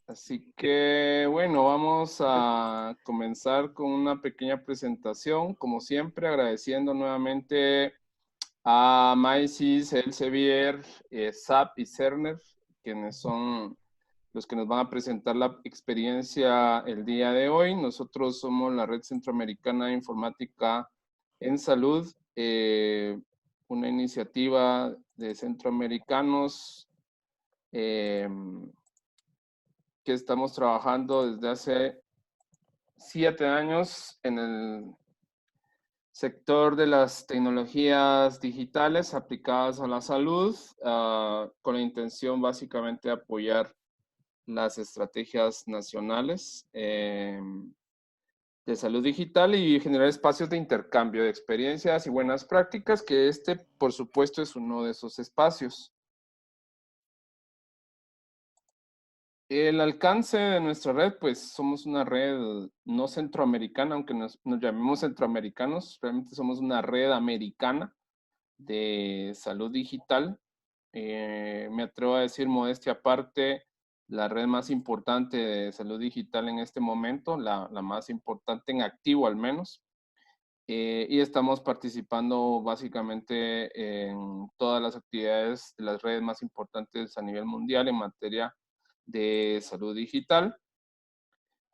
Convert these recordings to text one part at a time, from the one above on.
Así que bueno, vamos a comenzar con una pequeña presentación, como siempre agradeciendo nuevamente a Maisis, Elsevier, SAP y Cerner, quienes son los que nos van a presentar la experiencia el día de hoy. Nosotros somos la Red Centroamericana de Informática en Salud, una iniciativa de centroamericanos que estamos trabajando desde hace 7 años en el sector de las tecnologías digitales aplicadas a la salud, con la intención básicamente de apoyar las estrategias nacionales de salud digital y generar espacios de intercambio de experiencias y buenas prácticas, que por supuesto, es uno de esos espacios. El alcance de nuestra red, pues somos una red no centroamericana, aunque nos llamemos centroamericanos, realmente somos una red americana de salud digital. Me atrevo a decir, modestia aparte, la red más importante de salud digital en este momento, la más importante en activo al menos. Y estamos participando básicamente en todas las actividades de las redes más importantes a nivel mundial en materia de salud digital.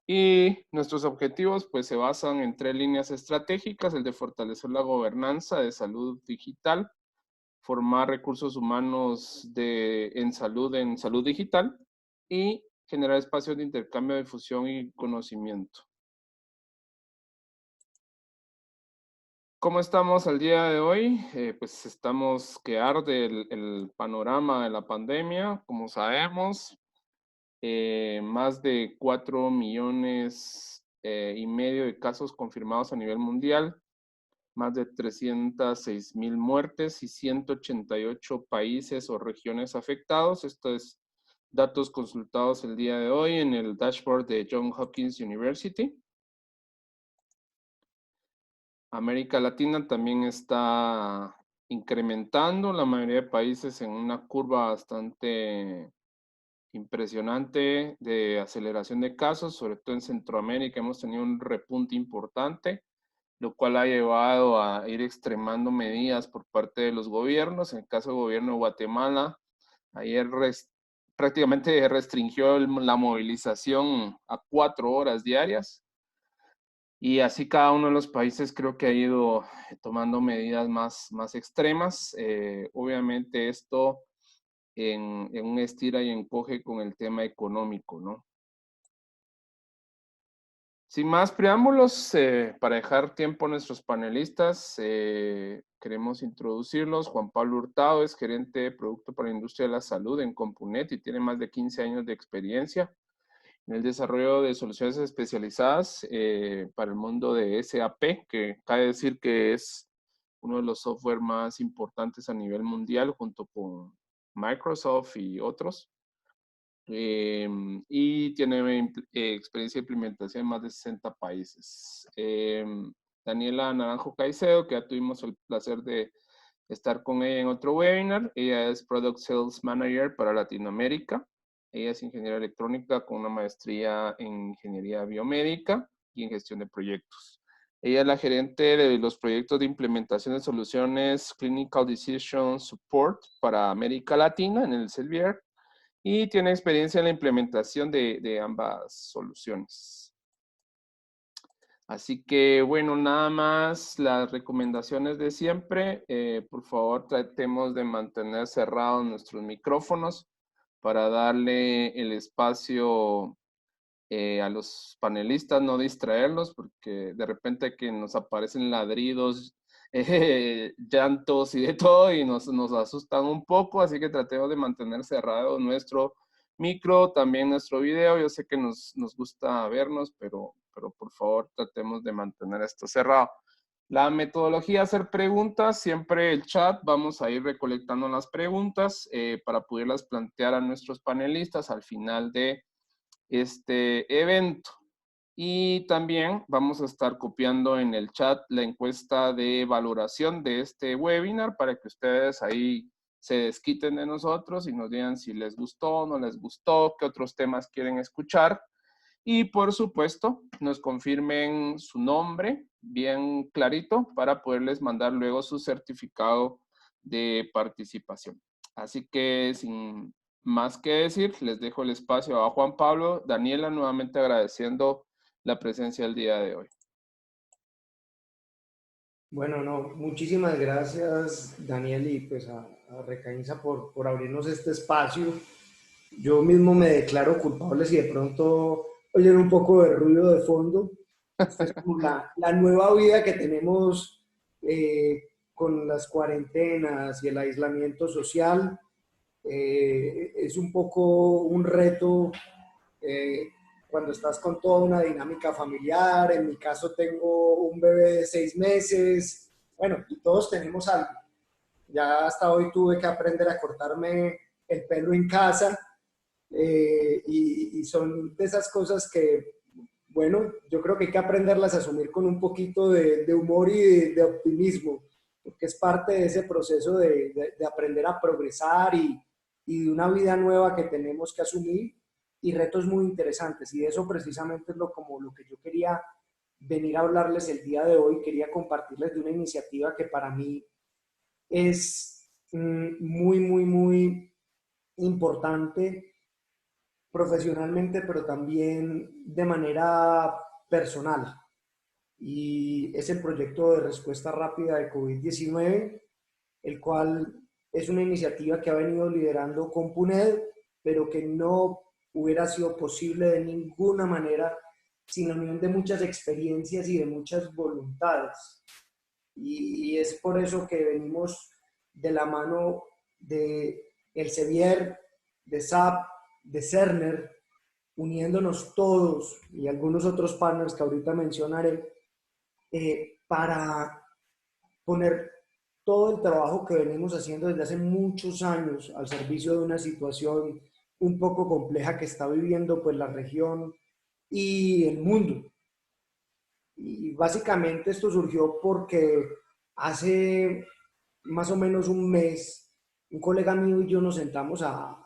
Y nuestros objetivos pues se basan en 3 líneas estratégicas: el de fortalecer la gobernanza de salud digital, formar recursos humanos en salud digital y generar espacios de intercambio, difusión y conocimiento. ¿Cómo estamos al día de hoy? Pues estamos que arde el panorama de la pandemia, como sabemos. Más de 4 millones y medio de casos confirmados a nivel mundial, más de 306,000 muertes y 188 países o regiones afectados. Esto es datos consultados el día de hoy en el dashboard de Johns Hopkins University. América Latina también está incrementando, la mayoría de países en una curva bastante impresionante de aceleración de casos, sobre todo en Centroamérica hemos tenido un repunte importante, lo cual ha llevado a ir extremando medidas por parte de los gobiernos. En el caso del gobierno de Guatemala, ayer prácticamente restringió la movilización a 4 horas diarias, y así cada uno de los países creo que ha ido tomando medidas más extremas. Obviamente esto en un estira y encoge con el tema económico, ¿no? Sin más preámbulos, para dejar tiempo a nuestros panelistas, queremos introducirlos. Juan Pablo Hurtado es gerente de producto para la industria de la salud en Compunet y tiene más de 15 años de experiencia en el desarrollo de soluciones especializadas para el mundo de SAP, que cabe decir que es uno de los software más importantes a nivel mundial junto con Microsoft y otros. Y tiene experiencia de implementación en más de 60 países. Daniela Naranjo Caicedo, que ya tuvimos el placer de estar con ella en otro webinar. Ella es Product Sales Manager para Latinoamérica. Ella es ingeniera electrónica con una maestría en ingeniería biomédica y en gestión de proyectos. Ella es la gerente de los proyectos de implementación de soluciones Clinical Decision Support para América Latina en el Elsevier, y tiene experiencia en la implementación de ambas soluciones. Así que, bueno, nada más las recomendaciones de siempre. Por favor, tratemos de mantener cerrados nuestros micrófonos para darle el espacio a los panelistas, no distraerlos, porque de repente que nos aparecen ladridos, llantos y de todo, y nos asustan un poco, así que tratemos de mantener cerrado nuestro micro, también nuestro video. Yo sé que nos gusta vernos, pero por favor tratemos de mantener esto cerrado. La metodología, hacer preguntas, siempre el chat, vamos a ir recolectando las preguntas para poderlas plantear a nuestros panelistas al final de este evento. Y también vamos a estar copiando en el chat la encuesta de valoración de este webinar para que ustedes ahí se desquiten de nosotros y nos digan si les gustó, no les gustó, qué otros temas quieren escuchar. Y por supuesto, nos confirmen su nombre bien clarito para poderles mandar luego su certificado de participación. Así que sin más que decir, les dejo el espacio a Juan Pablo. Daniela, nuevamente agradeciendo la presencia el día de hoy. Bueno, no, muchísimas gracias, Daniel, y pues a Recaínza por abrirnos este espacio. Yo mismo me declaro culpable si de pronto oyen un poco de ruido de fondo. Esta es como la nueva vida que tenemos con las cuarentenas y el aislamiento social. Es un poco un reto eh, cuando estás con toda una dinámica familiar. En mi caso tengo un bebé de 6 meses. Bueno, y todos tenemos algo. Ya hasta hoy tuve que aprender a cortarme el pelo en casa y son de esas cosas que, bueno, yo creo que hay que aprenderlas a asumir con un poquito de humor y de optimismo, porque es parte de ese proceso de aprender a progresar y de una vida nueva que tenemos que asumir y retos muy interesantes. Y eso precisamente es como lo que yo quería venir a hablarles el día de hoy. Quería compartirles de una iniciativa que para mí es muy, muy, muy importante profesionalmente, pero también de manera personal. Y es el proyecto de respuesta rápida de COVID-19, el cual es una iniciativa que ha venido liderando Compuned, pero que no hubiera sido posible de ninguna manera sin la unión de muchas experiencias y de muchas voluntades. Y es por eso que venimos de la mano de Elsevier, de SAP, de Cerner, uniéndonos todos y algunos otros partners que ahorita mencionaré, para poner todo el trabajo que venimos haciendo desde hace muchos años al servicio de una situación un poco compleja que está viviendo pues la región y el mundo. Y básicamente esto surgió porque hace más o menos un mes, un colega mío y yo nos sentamos a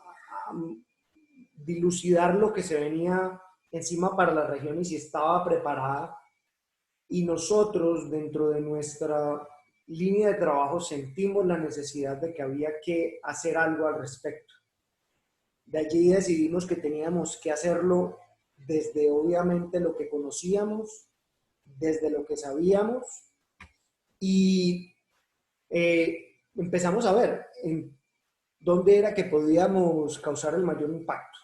dilucidar lo que se venía encima para la región y si estaba preparada. Y nosotros, dentro de nuestra línea de trabajo, sentimos la necesidad de que había que hacer algo al respecto. De allí decidimos que teníamos que hacerlo desde obviamente lo que conocíamos, desde lo que sabíamos y empezamos a ver en dónde era que podíamos causar el mayor impacto.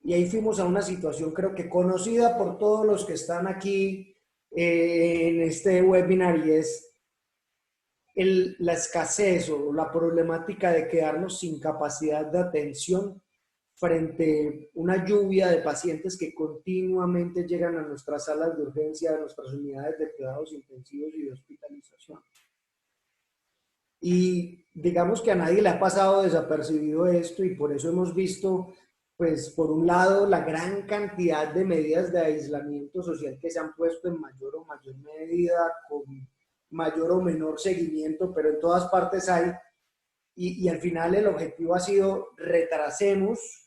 Y ahí fuimos a una situación creo que conocida por todos los que están aquí en este webinar y es la escasez o la problemática de quedarnos sin capacidad de atención frente a una lluvia de pacientes que continuamente llegan a nuestras salas de urgencia, a nuestras unidades de cuidados intensivos y de hospitalización. Y digamos que a nadie le ha pasado desapercibido esto y por eso hemos visto, pues por un lado, la gran cantidad de medidas de aislamiento social que se han puesto en mayor o mayor medida, con mayor o menor seguimiento, pero en todas partes hay, y al final el objetivo ha sido retrasemos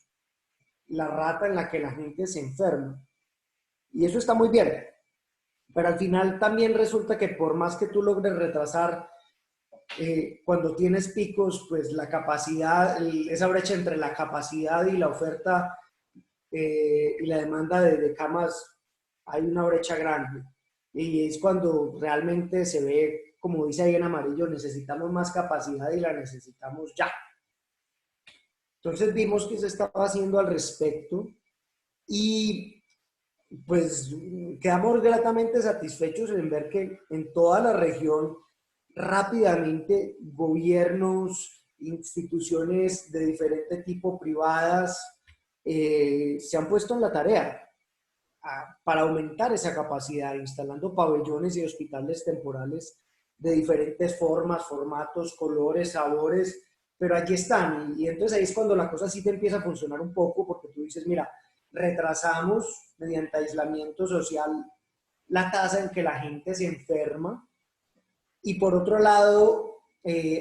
la rata en la que la gente se enferma. Y eso está muy bien, pero al final también resulta que por más que tú logres retrasar, cuando tienes picos, pues la capacidad, esa brecha entre la capacidad y la oferta y la demanda de camas, hay una brecha grande. Y es cuando realmente se ve, como dice ahí en amarillo, necesitamos más capacidad y la necesitamos ya. Entonces vimos que se estaba haciendo al respecto y pues quedamos gratamente satisfechos en ver que en toda la región rápidamente gobiernos, instituciones de diferente tipo privadas se han puesto en la tarea para aumentar esa capacidad, instalando pabellones y hospitales temporales de diferentes formas, formatos, colores, sabores, pero aquí están. Y entonces ahí es cuando la cosa sí te empieza a funcionar un poco, porque tú dices, mira, retrasamos mediante aislamiento social la tasa en que la gente se enferma y por otro lado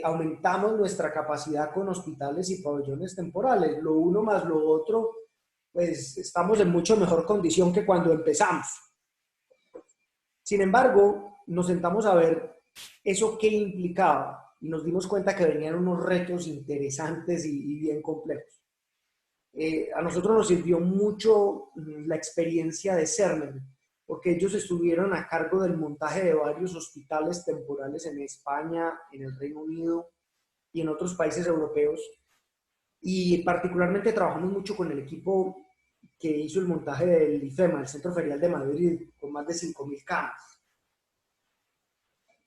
aumentamos nuestra capacidad con hospitales y pabellones temporales. Lo uno más lo otro, pues estamos en mucho mejor condición que cuando empezamos. Sin embargo, nos sentamos a ver eso qué implicaba y nos dimos cuenta que venían unos retos interesantes y bien complejos. A nosotros nos sirvió mucho la experiencia de Cerner, porque ellos estuvieron a cargo del montaje de varios hospitales temporales en España, en el Reino Unido y en otros países europeos. Y particularmente trabajamos mucho con el equipo que hizo el montaje del IFEMA, el Centro Ferial de Madrid, con más de 5.000 camas.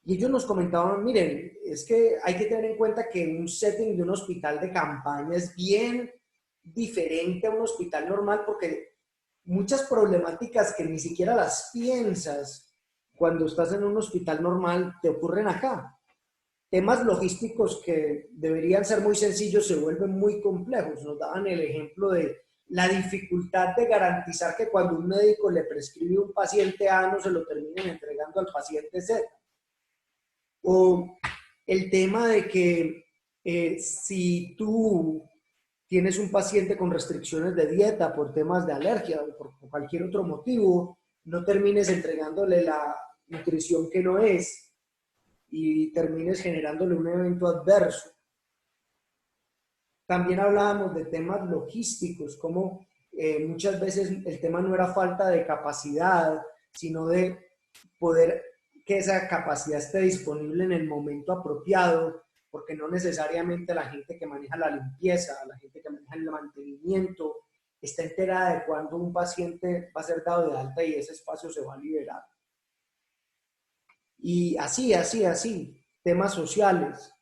Y ellos nos comentaban, miren, es que hay que tener en cuenta que un setting de un hospital de campaña es bien diferente a un hospital normal porque muchas problemáticas que ni siquiera las piensas cuando estás en un hospital normal te ocurren acá. Temas logísticos que deberían ser muy sencillos se vuelven muy complejos. Nos daban el ejemplo de la dificultad de garantizar que cuando un médico le prescribe un paciente A no se lo terminen entregando al paciente Z. O el tema de que si tú tienes un paciente con restricciones de dieta por temas de alergia o por cualquier otro motivo, no termines entregándole la nutrición que no es y termines generándole un evento adverso. También hablábamos de temas logísticos, como muchas veces el tema no era falta de capacidad, sino de poder que esa capacidad esté disponible en el momento apropiado, porque no necesariamente la gente que maneja la limpieza, la gente que maneja el mantenimiento, está enterada de cuándo un paciente va a ser dado de alta y ese espacio se va a liberar. Y así, temas sociales,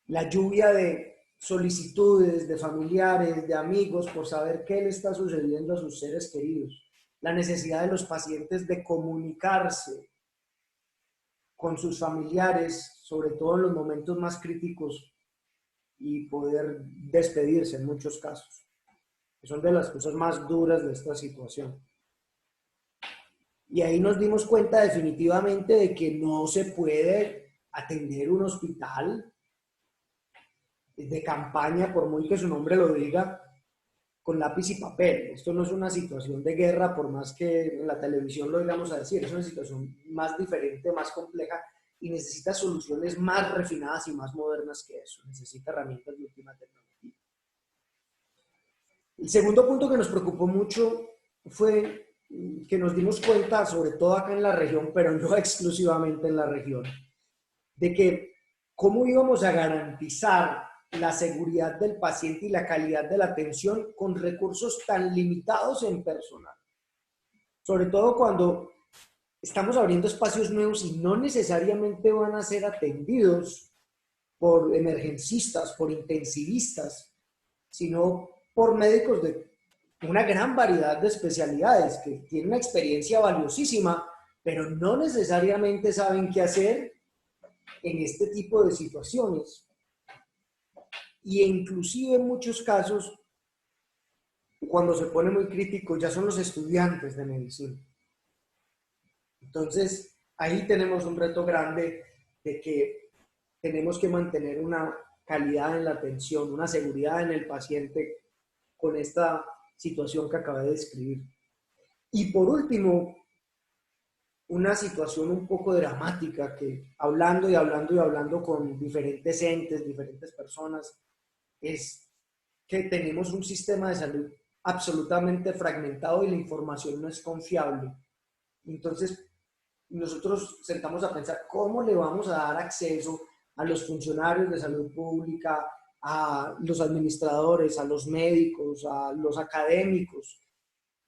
la lluvia de solicitudes de familiares, de amigos, por saber qué le está sucediendo a sus seres queridos, la necesidad de los pacientes de comunicarse con sus familiares, sobre todo en los momentos más críticos, y poder despedirse en muchos casos, que son de las cosas más duras de esta situación. Y ahí nos dimos cuenta definitivamente de que no se puede atender un hospital de campaña, por muy que su nombre lo diga, con lápiz y papel. Esto no es una situación de guerra, por más que en la televisión lo digamos a decir, es una situación más diferente, más compleja y necesita soluciones más refinadas y más modernas que eso. Necesita herramientas de última tecnología. El segundo punto que nos preocupó mucho fue que nos dimos cuenta, sobre todo acá en la región, pero no exclusivamente en la región, de que cómo íbamos a garantizar la seguridad del paciente y la calidad de la atención con recursos tan limitados en personal. Sobre todo cuando estamos abriendo espacios nuevos y no necesariamente van a ser atendidos por emergencistas, por intensivistas, sino por médicos de una gran variedad de especialidades que tienen una experiencia valiosísima, pero no necesariamente saben qué hacer en este tipo de situaciones. Y inclusive en muchos casos, cuando se pone muy crítico, ya son los estudiantes de medicina. Entonces, ahí tenemos un reto grande de que tenemos que mantener una calidad en la atención, una seguridad en el paciente con esta situación que acabé de describir. Y por último, una situación un poco dramática que hablando con diferentes entes, diferentes personas, es que tenemos un sistema de salud absolutamente fragmentado y la información no es confiable. Entonces, nosotros sentamos a pensar cómo le vamos a dar acceso a los funcionarios de salud pública, a los administradores, a los médicos, a los académicos,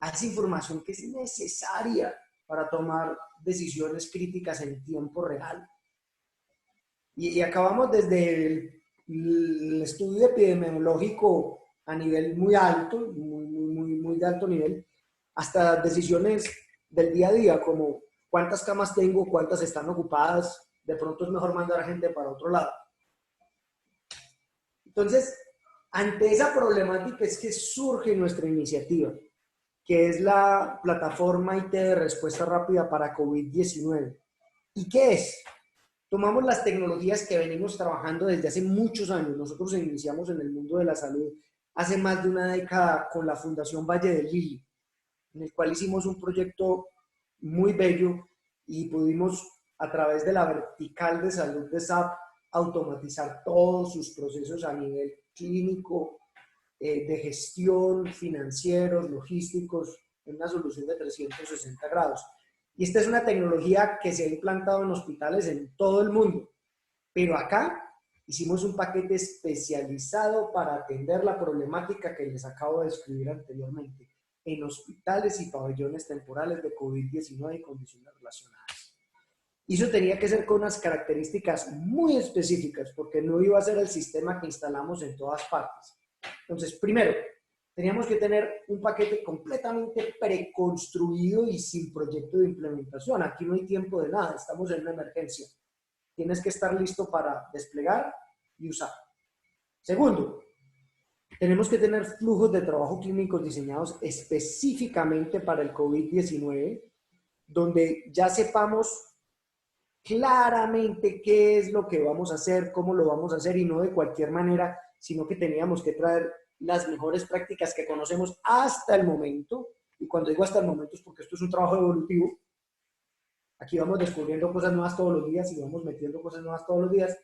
a esa información que es necesaria para tomar decisiones críticas en tiempo real. Y acabamos desde el estudio epidemiológico a nivel muy alto, muy de alto nivel, hasta decisiones del día a día, como cuántas camas tengo, cuántas están ocupadas, de pronto es mejor mandar a gente para otro lado. Entonces, ante esa problemática es que surge nuestra iniciativa, que es la plataforma IT de respuesta rápida para COVID-19. ¿Y qué es? Tomamos las tecnologías que venimos trabajando desde hace muchos años. Nosotros iniciamos en el mundo de la salud hace más de una década con la Fundación Valle del Lili, en el cual hicimos un proyecto muy bello y pudimos, a través de la vertical de salud de SAP, automatizar todos sus procesos a nivel clínico, de gestión, financieros, logísticos, en una solución de 360 grados. Y esta es una tecnología que se ha implantado en hospitales en todo el mundo, pero acá hicimos un paquete especializado para atender la problemática que les acabo de describir anteriormente, en hospitales y pabellones temporales de COVID-19 y condiciones relacionadas. Y eso tenía que ser con unas características muy específicas, porque no iba a ser el sistema que instalamos en todas partes. Entonces, primero, teníamos que tener un paquete completamente preconstruido y sin proyecto de implementación. Aquí no hay tiempo de nada, estamos en una emergencia. Tienes que estar listo para desplegar y usar. Segundo, tenemos que tener flujos de trabajo clínicos diseñados específicamente para el COVID-19, donde ya sepamos claramente qué es lo que vamos a hacer, cómo lo vamos a hacer y no de cualquier manera, sino que teníamos que traer las mejores prácticas que conocemos hasta el momento. Y cuando digo hasta el momento es porque esto es un trabajo evolutivo. Aquí vamos descubriendo cosas nuevas todos los días y vamos metiendo cosas nuevas todos los días,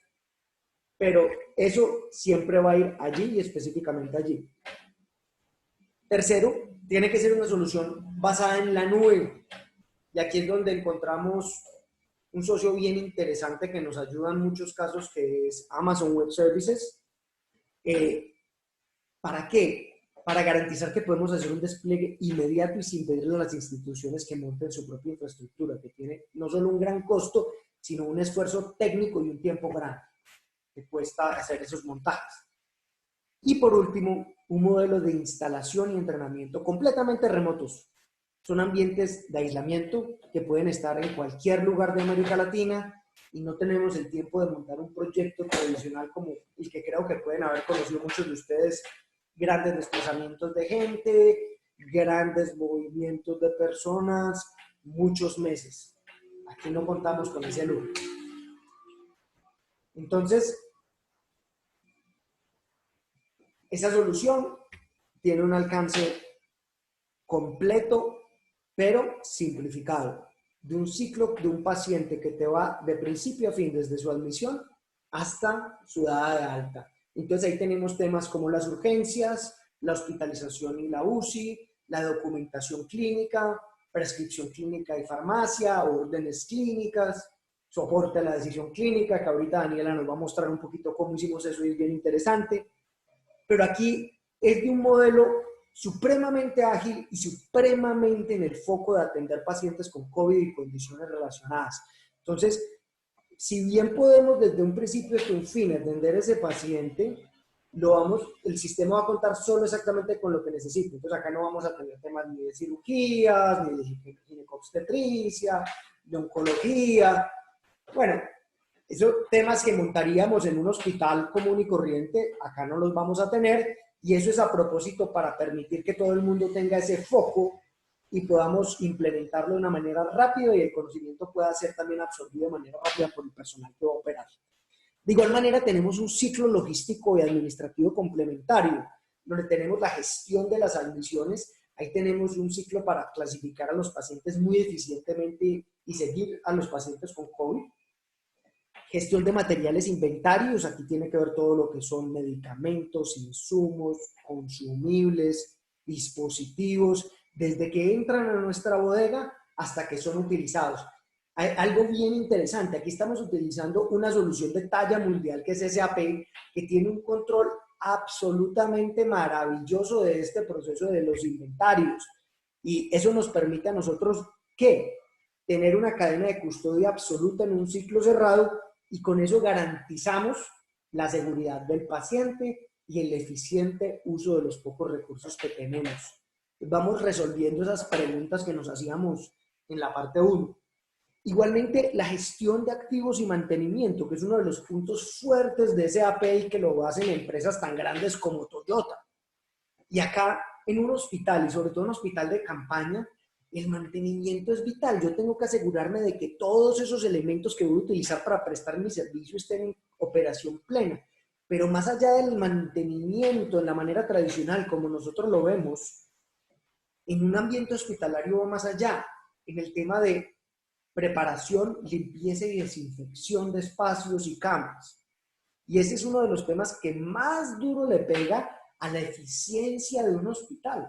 pero eso siempre va a ir allí y específicamente allí. Tercero, tiene que ser una solución basada en la nube. Y aquí es donde encontramos un socio bien interesante que nos ayuda en muchos casos, que es Amazon Web Services. ¿Para qué? Para garantizar que podemos hacer un despliegue inmediato y sin pedirle a las instituciones que monten su propia infraestructura, que tiene no solo un gran costo, sino un esfuerzo técnico y un tiempo grande que cuesta hacer esos montajes. Y por último, un modelo de instalación y entrenamiento completamente remotos. Son ambientes de aislamiento que pueden estar en cualquier lugar de América Latina y no tenemos el tiempo de montar un proyecto tradicional como el que creo que pueden haber conocido muchos de ustedes, grandes desplazamientos de gente, grandes movimientos de personas, muchos meses. Aquí no contamos con ese lujo. Entonces, esa solución tiene un alcance completo, pero simplificado, de un ciclo de un paciente que te va de principio a fin, desde su admisión hasta su dada de alta. Entonces ahí tenemos temas como las urgencias, la hospitalización y la UCI, la documentación clínica, prescripción clínica y farmacia, órdenes clínicas, soporte a la decisión clínica, que ahorita Daniela nos va a mostrar un poquito cómo hicimos eso y es bien interesante. Pero aquí es de un modelo supremamente ágil y supremamente en el foco de atender pacientes con COVID y condiciones relacionadas. Entonces, si bien podemos desde un principio hasta un fin atender a ese paciente, el sistema va a contar solo exactamente con lo que necesite. Entonces acá no vamos a tener temas ni de cirugías, ni de ginecobstetricia, de oncología. Bueno, esos temas que montaríamos en un hospital común y corriente, acá no los vamos a tener, y eso es a propósito para permitir que todo el mundo tenga ese foco y podamos implementarlo de una manera rápida y el conocimiento pueda ser también absorbido de manera rápida por el personal que va a operar. De igual manera, tenemos un ciclo logístico y administrativo complementario, donde tenemos la gestión de las admisiones. Ahí tenemos un ciclo para clasificar a los pacientes muy eficientemente y seguir a los pacientes con COVID. Gestión de materiales inventarios, aquí tiene que ver todo lo que son medicamentos, insumos, consumibles, dispositivos, desde que entran a nuestra bodega hasta que son utilizados. Hay algo bien interesante, aquí estamos utilizando una solución de talla mundial que es SAP, que tiene un control absolutamente maravilloso de este proceso de los inventarios. Y eso nos permite a nosotros, ¿qué? Tener una cadena de custodia absoluta en un ciclo cerrado y con eso garantizamos la seguridad del paciente y el eficiente uso de los pocos recursos que tenemos. Vamos resolviendo esas preguntas que nos hacíamos en la parte 1. Igualmente, la gestión de activos y mantenimiento, que es uno de los puntos fuertes de SAP y que lo hacen empresas tan grandes como Toyota. Y acá, en un hospital, y sobre todo en un hospital de campaña, el mantenimiento es vital. Yo tengo que asegurarme de que todos esos elementos que voy a utilizar para prestar mi servicio estén en operación plena. Pero más allá del mantenimiento en la manera tradicional, como nosotros lo vemos, en un ambiente hospitalario va más allá, en el tema de preparación, limpieza y desinfección de espacios y camas. Y ese es uno de los temas que más duro le pega a la eficiencia de un hospital,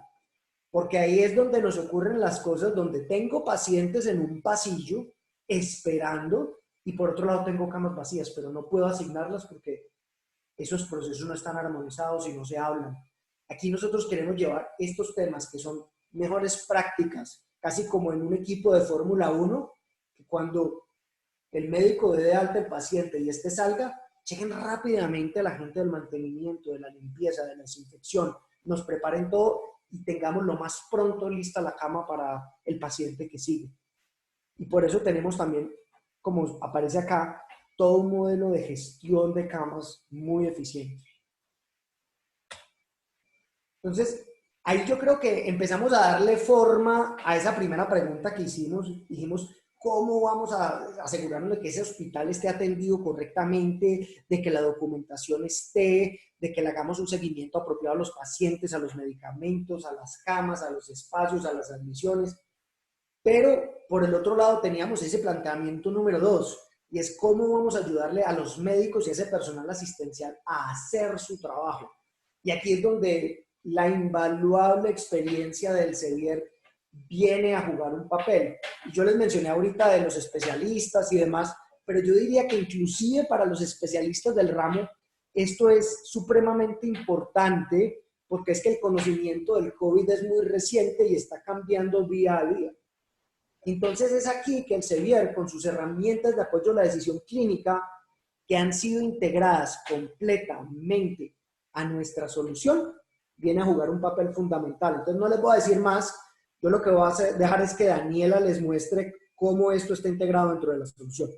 porque ahí es donde nos ocurren las cosas, donde tengo pacientes en un pasillo esperando y por otro lado tengo camas vacías, pero no puedo asignarlas porque esos procesos no están armonizados y no se hablan. Aquí nosotros queremos llevar estos temas que son mejores prácticas, casi como en un equipo de Fórmula 1, que cuando el médico dé de alta al paciente y este salga, chequen rápidamente a la gente del mantenimiento, de la limpieza, de la desinfección, nos preparen todo y tengamos lo más pronto lista la cama para el paciente que sigue. Y por eso tenemos también, como aparece acá, todo un modelo de gestión de camas muy eficiente. Entonces, ahí yo creo que empezamos a darle forma a esa primera pregunta que hicimos. Dijimos, ¿cómo vamos a asegurarnos de que ese hospital esté atendido correctamente, de que la documentación esté, de que le hagamos un seguimiento apropiado a los pacientes, a los medicamentos, a las camas, a los espacios, a las admisiones? Pero por el otro lado teníamos ese planteamiento número 2, y es cómo vamos a ayudarle a los médicos y a ese personal asistencial a hacer su trabajo. Y aquí es donde la invaluable experiencia del Sevier viene a jugar un papel. Y yo les mencioné ahorita de los especialistas y demás, pero yo diría que inclusive para los especialistas del ramo, esto es supremamente importante porque es que el conocimiento del COVID es muy reciente y está cambiando día a día. Entonces es aquí que el Sevier, con sus herramientas de apoyo a la decisión clínica, que han sido integradas completamente a nuestra solución, viene a jugar un papel fundamental. Entonces no les voy a decir más, yo lo que voy a dejar es que Daniela les muestre cómo esto está integrado dentro de la solución.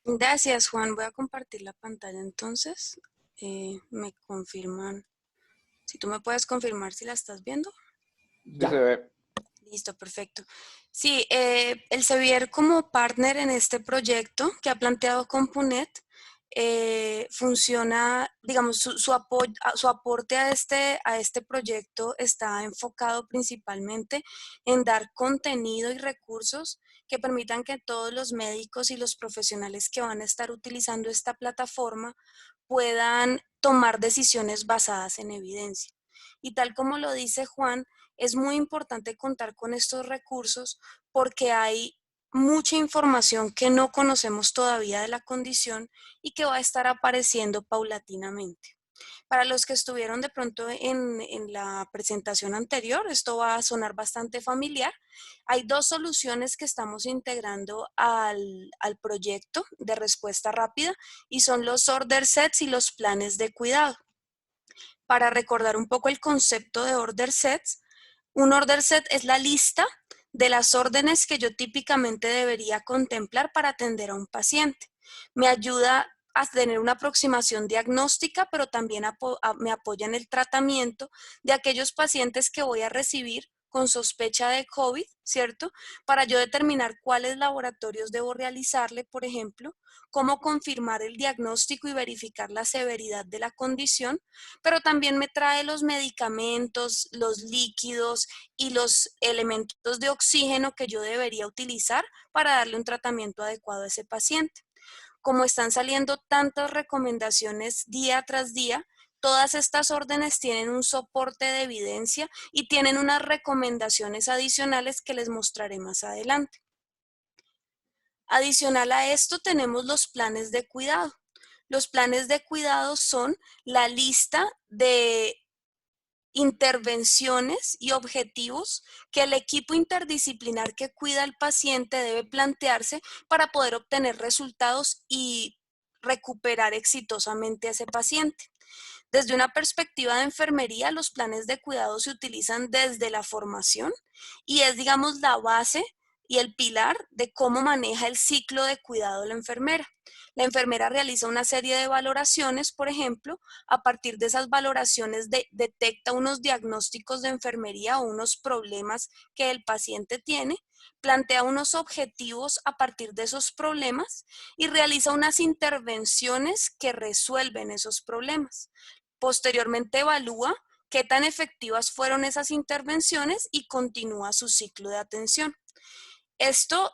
Gracias, Juan. Voy a compartir la pantalla entonces. Me confirman. Si tú me puedes confirmar si la estás viendo. Ya. Sí se ve. Listo, perfecto. Sí, el Sevier como partner en este proyecto que ha planteado Compunet funciona, digamos, su aporte a este proyecto está enfocado principalmente en dar contenido y recursos que permitan que todos los médicos y los profesionales que van a estar utilizando esta plataforma puedan tomar decisiones basadas en evidencia. Y tal como lo dice Juan, es muy importante contar con estos recursos porque hay mucha información que no conocemos todavía de la condición y que va a estar apareciendo paulatinamente. Para los que estuvieron de pronto en la presentación anterior, esto va a sonar bastante familiar. Hay dos soluciones que estamos integrando al proyecto de respuesta rápida y son los order sets y los planes de cuidado. Para recordar un poco el concepto de order sets, un order set es la lista de las órdenes que yo típicamente debería contemplar para atender a un paciente. Me ayuda a tener una aproximación diagnóstica, pero también me apoya en el tratamiento de aquellos pacientes que voy a recibir con sospecha de COVID, ¿cierto? Para yo determinar cuáles laboratorios debo realizarle, por ejemplo, cómo confirmar el diagnóstico y verificar la severidad de la condición, pero también me trae los medicamentos, los líquidos y los elementos de oxígeno que yo debería utilizar para darle un tratamiento adecuado a ese paciente. Como están saliendo tantas recomendaciones día tras día, todas estas órdenes tienen un soporte de evidencia y tienen unas recomendaciones adicionales que les mostraré más adelante. Adicional a esto tenemos los planes de cuidado. Los planes de cuidado son la lista de intervenciones y objetivos que el equipo interdisciplinar que cuida al paciente debe plantearse para poder obtener resultados y recuperar exitosamente a ese paciente. Desde una perspectiva de enfermería, los planes de cuidado se utilizan desde la formación y es, digamos, la base y el pilar de cómo maneja el ciclo de cuidado la enfermera. La enfermera realiza una serie de valoraciones, por ejemplo, a partir de esas valoraciones detecta unos diagnósticos de enfermería o unos problemas que el paciente tiene, plantea unos objetivos a partir de esos problemas y realiza unas intervenciones que resuelven esos problemas. Posteriormente evalúa qué tan efectivas fueron esas intervenciones y continúa su ciclo de atención. Esto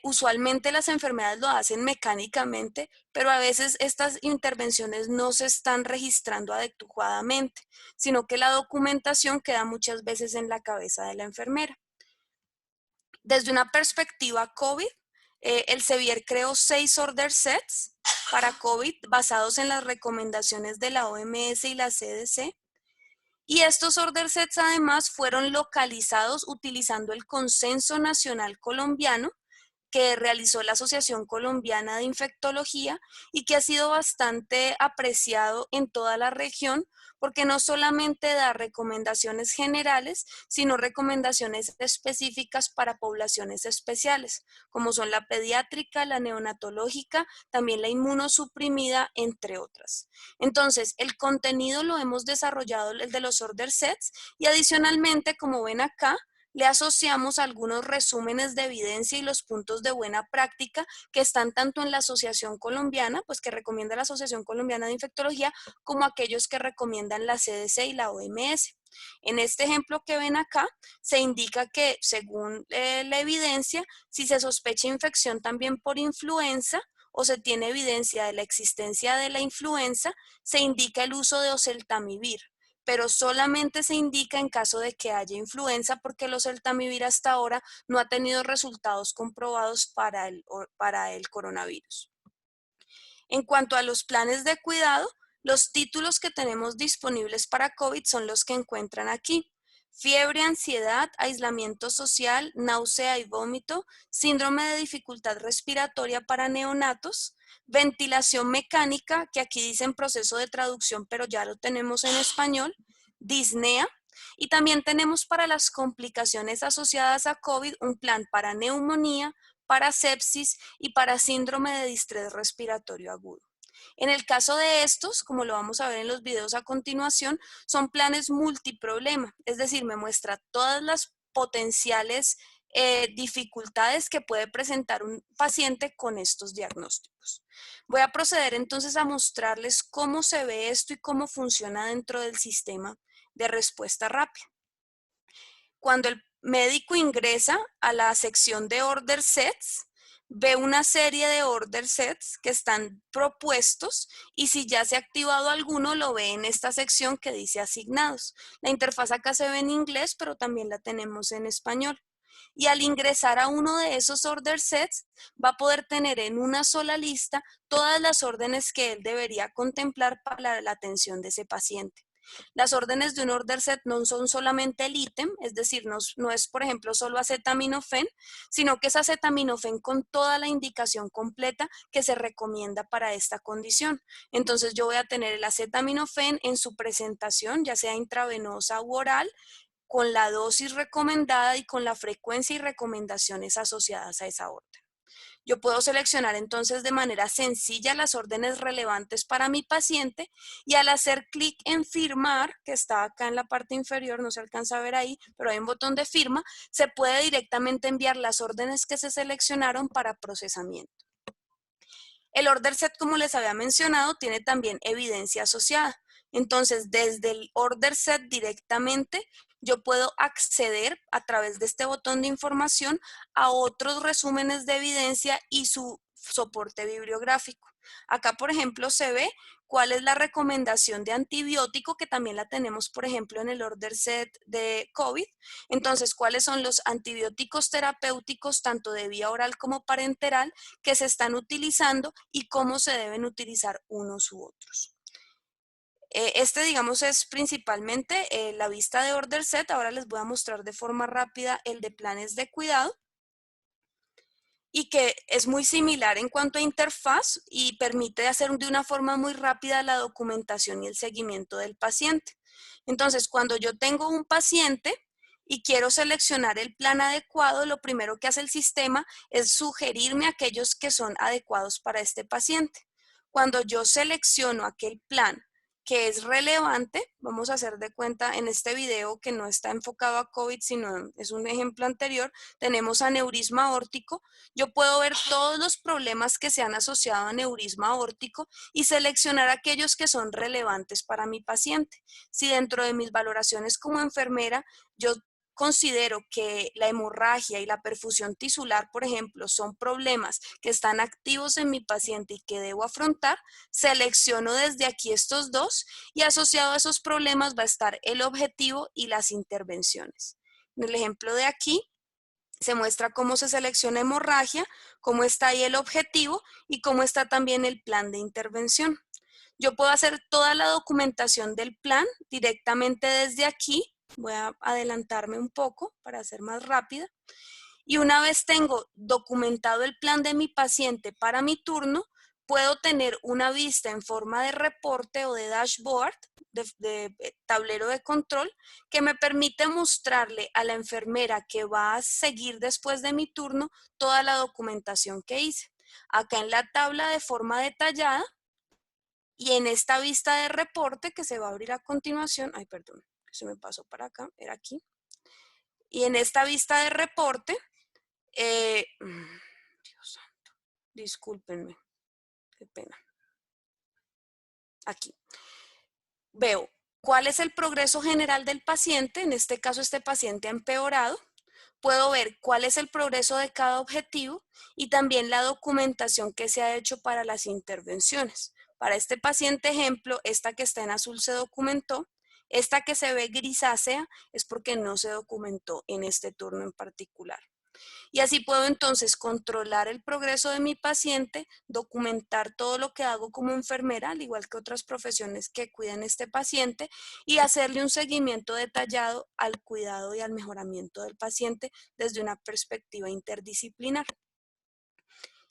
usualmente las enfermedades lo hacen mecánicamente, pero a veces estas intervenciones no se están registrando adecuadamente, sino que la documentación queda muchas veces en la cabeza de la enfermera. Desde una perspectiva COVID, el Sevier creó 6 order sets para COVID basados en las recomendaciones de la OMS y la CDC. Y estos order sets además fueron localizados utilizando el Consenso Nacional Colombiano que realizó la Asociación Colombiana de Infectología y que ha sido bastante apreciado en toda la región porque no solamente da recomendaciones generales, sino recomendaciones específicas para poblaciones especiales, como son la pediátrica, la neonatológica, también la inmunosuprimida, entre otras. Entonces, el contenido lo hemos desarrollado, el de los order sets, y adicionalmente, como ven acá, le asociamos algunos resúmenes de evidencia y los puntos de buena práctica que están tanto en la Asociación Colombiana, pues que recomienda la Asociación Colombiana de Infectología, como aquellos que recomiendan la CDC y la OMS. En este ejemplo que ven acá, se indica que según la evidencia, si se sospecha infección también por influenza, o se tiene evidencia de la existencia de la influenza, se indica el uso de oseltamivir, pero solamente se indica en caso de que haya influenza porque el oseltamivir hasta ahora no ha tenido resultados comprobados para el coronavirus. En cuanto a los planes de cuidado, los títulos que tenemos disponibles para COVID son los que encuentran aquí. Fiebre, ansiedad, aislamiento social, náusea y vómito, síndrome de dificultad respiratoria para neonatos, ventilación mecánica, que aquí dice en proceso de traducción, pero ya lo tenemos en español, disnea, y también tenemos para las complicaciones asociadas a COVID un plan para neumonía, para sepsis y para síndrome de distrés respiratorio agudo. En el caso de estos, como lo vamos a ver en los videos a continuación, son planes multiproblema, es decir, me muestra todas las potenciales dificultades que puede presentar un paciente con estos diagnósticos. Voy a proceder entonces a mostrarles cómo se ve esto y cómo funciona dentro del sistema de respuesta rápida. Cuando el médico ingresa a la sección de order sets, ve una serie de order sets que están propuestos y si ya se ha activado alguno lo ve en esta sección que dice asignados. La interfaz acá se ve en inglés, pero también la tenemos en español. Y al ingresar a uno de esos order sets, va a poder tener en una sola lista todas las órdenes que él debería contemplar para la atención de ese paciente. Las órdenes de un order set no son solamente el ítem, es decir, no es, por ejemplo, solo acetaminofén, sino que es acetaminofén con toda la indicación completa que se recomienda para esta condición. Entonces yo voy a tener el acetaminofén en su presentación, ya sea intravenosa u oral, con la dosis recomendada y con la frecuencia y recomendaciones asociadas a esa orden. Yo puedo seleccionar entonces de manera sencilla las órdenes relevantes para mi paciente y al hacer clic en firmar, que está acá en la parte inferior, no se alcanza a ver ahí, pero hay un botón de firma, se puede directamente enviar las órdenes que se seleccionaron para procesamiento. El order set, como les había mencionado, tiene también evidencia asociada. Entonces, desde el order set directamente, yo puedo acceder a través de este botón de información a otros resúmenes de evidencia y su soporte bibliográfico. Acá, por ejemplo, se ve cuál es la recomendación de antibiótico, que también la tenemos, por ejemplo, en el order set de COVID. Entonces, cuáles son los antibióticos terapéuticos, tanto de vía oral como parenteral, que se están utilizando y cómo se deben utilizar unos u otros. Digamos, es principalmente la vista de order set. Ahora les voy a mostrar de forma rápida el de planes de cuidado y que es muy similar en cuanto a interfaz y permite hacer de una forma muy rápida la documentación y el seguimiento del paciente. Entonces, cuando yo tengo un paciente, y quiero seleccionar el plan adecuado, lo primero que hace el sistema es sugerirme aquellos que son adecuados para este paciente. Cuando yo selecciono aquel plan que es relevante, vamos a hacer de cuenta en este video que no está enfocado a COVID, sino es un ejemplo anterior, tenemos aneurisma aórtico. Yo puedo ver todos los problemas que se han asociado a aneurisma aórtico y seleccionar aquellos que son relevantes para mi paciente. Si dentro de mis valoraciones como enfermera yo considero que la hemorragia y la perfusión tisular, por ejemplo, son problemas que están activos en mi paciente y que debo afrontar, selecciono desde aquí estos dos y asociado a esos problemas va a estar el objetivo y las intervenciones. En el ejemplo de aquí se muestra cómo se selecciona hemorragia, cómo está ahí el objetivo y cómo está también el plan de intervención. Yo puedo hacer toda la documentación del plan directamente desde aquí. Voy a adelantarme un poco para ser más rápida. Y una vez tengo documentado el plan de mi paciente para mi turno, puedo tener una vista en forma de reporte o de dashboard, de tablero de control, que me permite mostrarle a la enfermera que va a seguir después de mi turno toda la documentación que hice. Acá en la tabla de forma detallada y en esta vista de reporte que se va a abrir a continuación, ay perdón, que se me pasó para acá, era aquí. Y en esta vista de reporte, Dios santo, discúlpenme, qué pena. Aquí. Veo cuál es el progreso general del paciente, en este caso este paciente ha empeorado. Puedo ver cuál es el progreso de cada objetivo y también la documentación que se ha hecho para las intervenciones. Para este paciente ejemplo, esta que está en azul se documentó, esta que se ve grisácea es porque no se documentó en este turno en particular. Y así puedo entonces controlar el progreso de mi paciente, documentar todo lo que hago como enfermera, al igual que otras profesiones que cuidan este paciente, y hacerle un seguimiento detallado al cuidado y al mejoramiento del paciente desde una perspectiva interdisciplinar.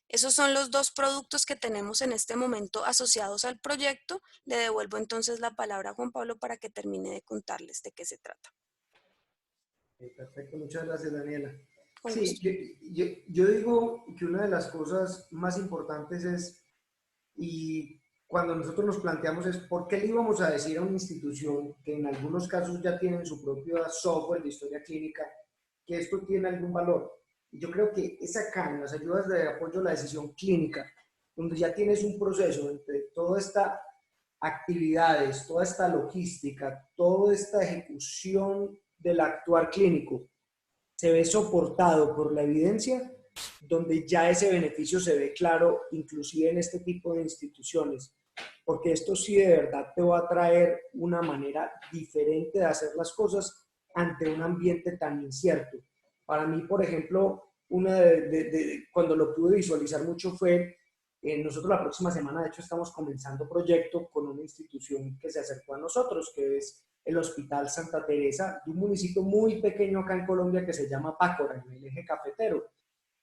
Esos son los dos productos que tenemos en este momento asociados al proyecto. Le devuelvo entonces la palabra a Juan Pablo para que termine de contarles de qué se trata. Perfecto, muchas gracias, Daniela. Con Sí, gusto. yo digo que una de las cosas más importantes es, y cuando nosotros nos planteamos es, ¿por qué le íbamos a decir a una institución que en algunos casos ya tienen su propio software de historia clínica que esto tiene algún valor? Y yo creo que es acá, en las ayudas de apoyo a la decisión clínica, donde ya tienes un proceso entre toda esta actividades, toda esta logística, toda esta ejecución del actuar clínico, se ve soportado por la evidencia, donde ya ese beneficio se ve claro, inclusive en este tipo de instituciones, porque esto sí de verdad te va a traer una manera diferente de hacer las cosas ante un ambiente tan incierto. Para mí, por ejemplo, cuando lo pude visualizar mucho fue, nosotros la próxima semana, de hecho, estamos comenzando proyecto con una institución que se acercó a nosotros, que es el Hospital Santa Teresa, de un municipio muy pequeño acá en Colombia que se llama Pácora, en el eje cafetero.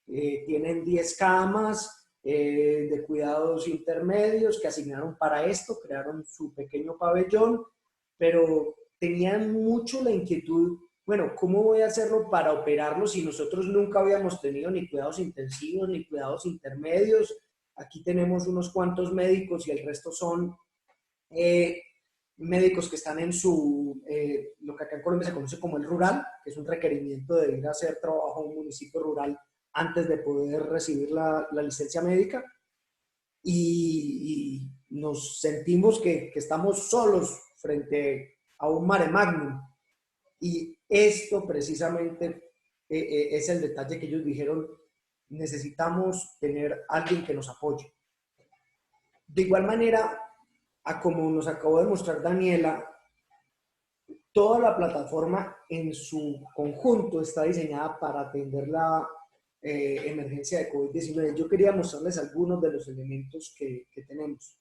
Tienen 10 camas de cuidados intermedios que asignaron para esto, crearon su pequeño pabellón, pero tenían mucho la inquietud, bueno, ¿cómo voy a hacerlo para operarlo si nosotros nunca habíamos tenido ni cuidados intensivos ni cuidados intermedios? Aquí tenemos unos cuantos médicos y el resto son médicos que están en lo que acá en Colombia se conoce como el rural, que es un requerimiento de ir a hacer trabajo en un municipio rural antes de poder recibir la licencia médica. Y nos sentimos que estamos solos frente a un mare magnum. Y esto precisamente es el detalle que ellos dijeron, necesitamos tener alguien que nos apoye. De igual manera, a como nos acabó de mostrar Daniela, toda la plataforma en su conjunto está diseñada para atender la emergencia de COVID-19. Yo quería mostrarles algunos de los elementos que tenemos.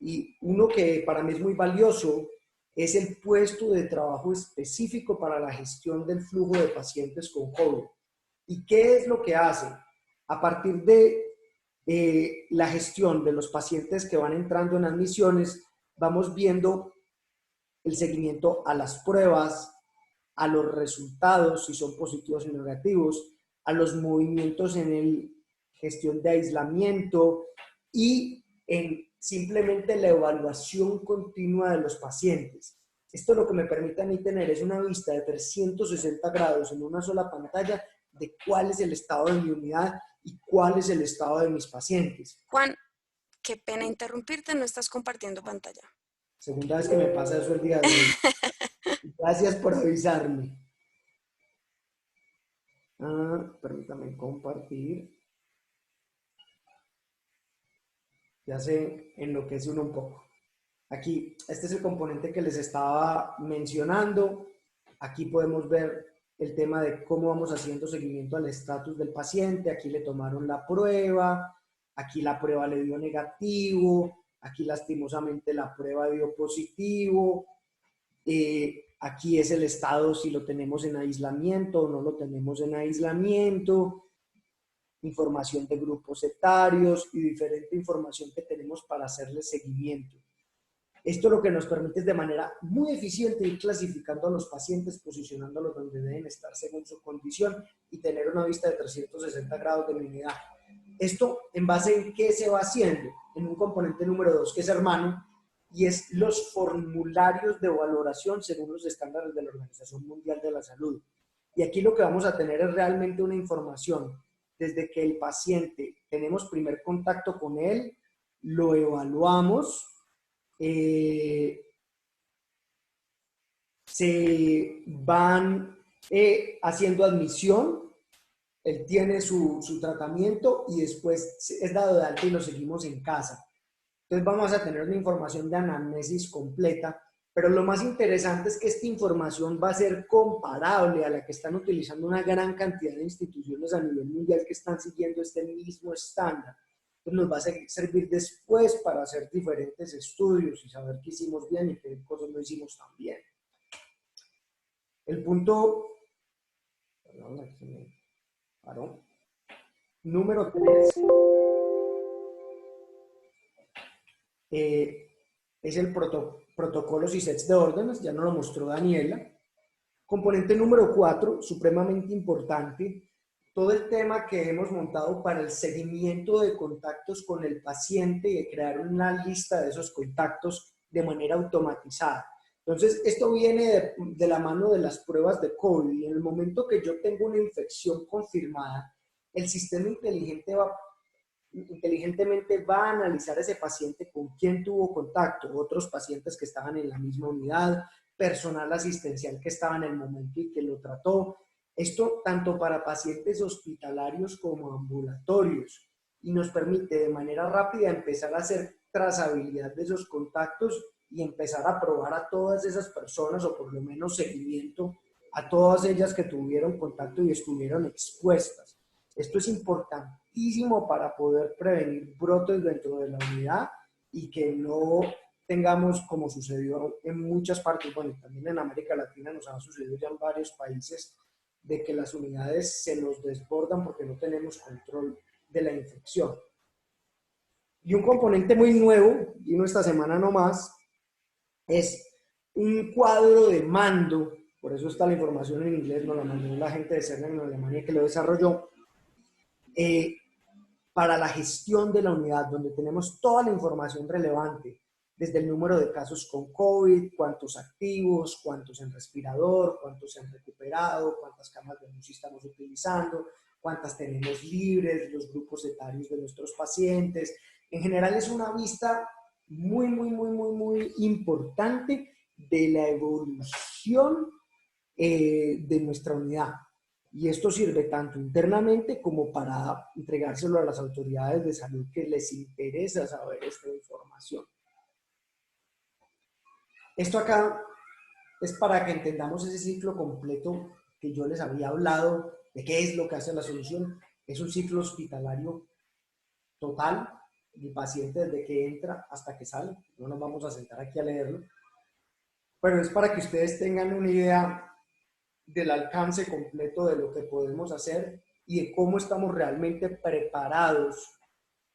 Y uno que para mí es muy valioso es el puesto de trabajo específico para la gestión del flujo de pacientes con COVID. ¿Y qué es lo que hace? A partir de la gestión de los pacientes que van entrando en admisiones, vamos viendo el seguimiento a las pruebas, a los resultados, si son positivos o negativos, a los movimientos en el gestión de aislamiento y en simplemente la evaluación continua de los pacientes. Esto lo que me permite a mí tener es una vista de 360 grados en una sola pantalla de cuál es el estado de mi unidad y cuál es el estado de mis pacientes. Juan, qué pena interrumpirte, no estás compartiendo pantalla. Segunda vez que me pasa eso el día de hoy. Gracias por avisarme. Permítame compartir. Ya se enloquece uno un poco. Aquí, este es el componente que les estaba mencionando. Aquí podemos ver el tema de cómo vamos haciendo seguimiento al estatus del paciente. Aquí le tomaron la prueba. Aquí la prueba le dio negativo. Aquí lastimosamente la prueba dio positivo. Aquí es el estado si lo tenemos en aislamiento o no lo tenemos en aislamiento. Información de grupos etarios y diferente información que tenemos para hacerle seguimiento. Esto lo que nos permite es de manera muy eficiente ir clasificando a los pacientes, posicionándolos donde deben estar según su condición y tener una vista de 360 grados de la unidad. Esto en base en qué se va haciendo, en un componente número 2 que es hermano, y es los formularios de valoración según los estándares de la Organización Mundial de la Salud. Y aquí lo que vamos a tener es realmente una información desde que el paciente tenemos primer contacto con él, lo evaluamos, se van haciendo admisión, él tiene su tratamiento y después es dado de alta y lo seguimos en casa. Entonces vamos a tener una información de anamnesis completa, pero lo más interesante es que esta información va a ser comparable a la que están utilizando una gran cantidad de instituciones a nivel mundial que están siguiendo este mismo estándar. Entonces nos va a servir después para hacer diferentes estudios y saber qué hicimos bien y qué cosas no hicimos tan bien. El punto, perdón, aquí me paró. Número 3 es el protocolos y sets de órdenes, ya nos lo mostró Daniela. Componente número 4, supremamente importante, todo el tema que hemos montado para el seguimiento de contactos con el paciente y de crear una lista de esos contactos de manera automatizada. Entonces, esto viene de la mano de las pruebas de COVID y en el momento que yo tengo una infección confirmada, el sistema inteligentemente va a analizar a ese paciente con quién tuvo contacto, otros pacientes que estaban en la misma unidad, personal asistencial que estaba en el momento y que lo trató. Esto tanto para pacientes hospitalarios como ambulatorios y nos permite de manera rápida empezar a hacer trazabilidad de esos contactos y empezar a probar a todas esas personas o por lo menos seguimiento a todas ellas que tuvieron contacto y estuvieron expuestas. Esto es importantísimo para poder prevenir brotes dentro de la unidad y que no tengamos, como sucedió en muchas partes, bueno, también en América Latina nos ha sucedido ya en varios países, de que las unidades se nos desbordan porque no tenemos control de la infección. Y un componente muy nuevo, vino esta semana nomás, es un cuadro de mando, por eso está la información en inglés, nos la mandó la gente de CERN en Alemania que lo desarrolló, para la gestión de la unidad, donde tenemos toda la información relevante, desde el número de casos con COVID, cuántos activos, cuántos en respirador, cuántos se han recuperado, cuántas camas de UCI estamos utilizando, cuántas tenemos libres, los grupos etarios de nuestros pacientes. En general es una vista muy importante de la evolución de nuestra unidad. Y esto sirve tanto internamente como para entregárselo a las autoridades de salud que les interesa saber esta información. Esto acá es para que entendamos ese ciclo completo que yo les había hablado de qué es lo que hace la solución. Es un ciclo hospitalario total, el paciente desde que entra hasta que sale. No nos vamos a sentar aquí a leerlo, pero es para que ustedes tengan una idea del alcance completo de lo que podemos hacer y de cómo estamos realmente preparados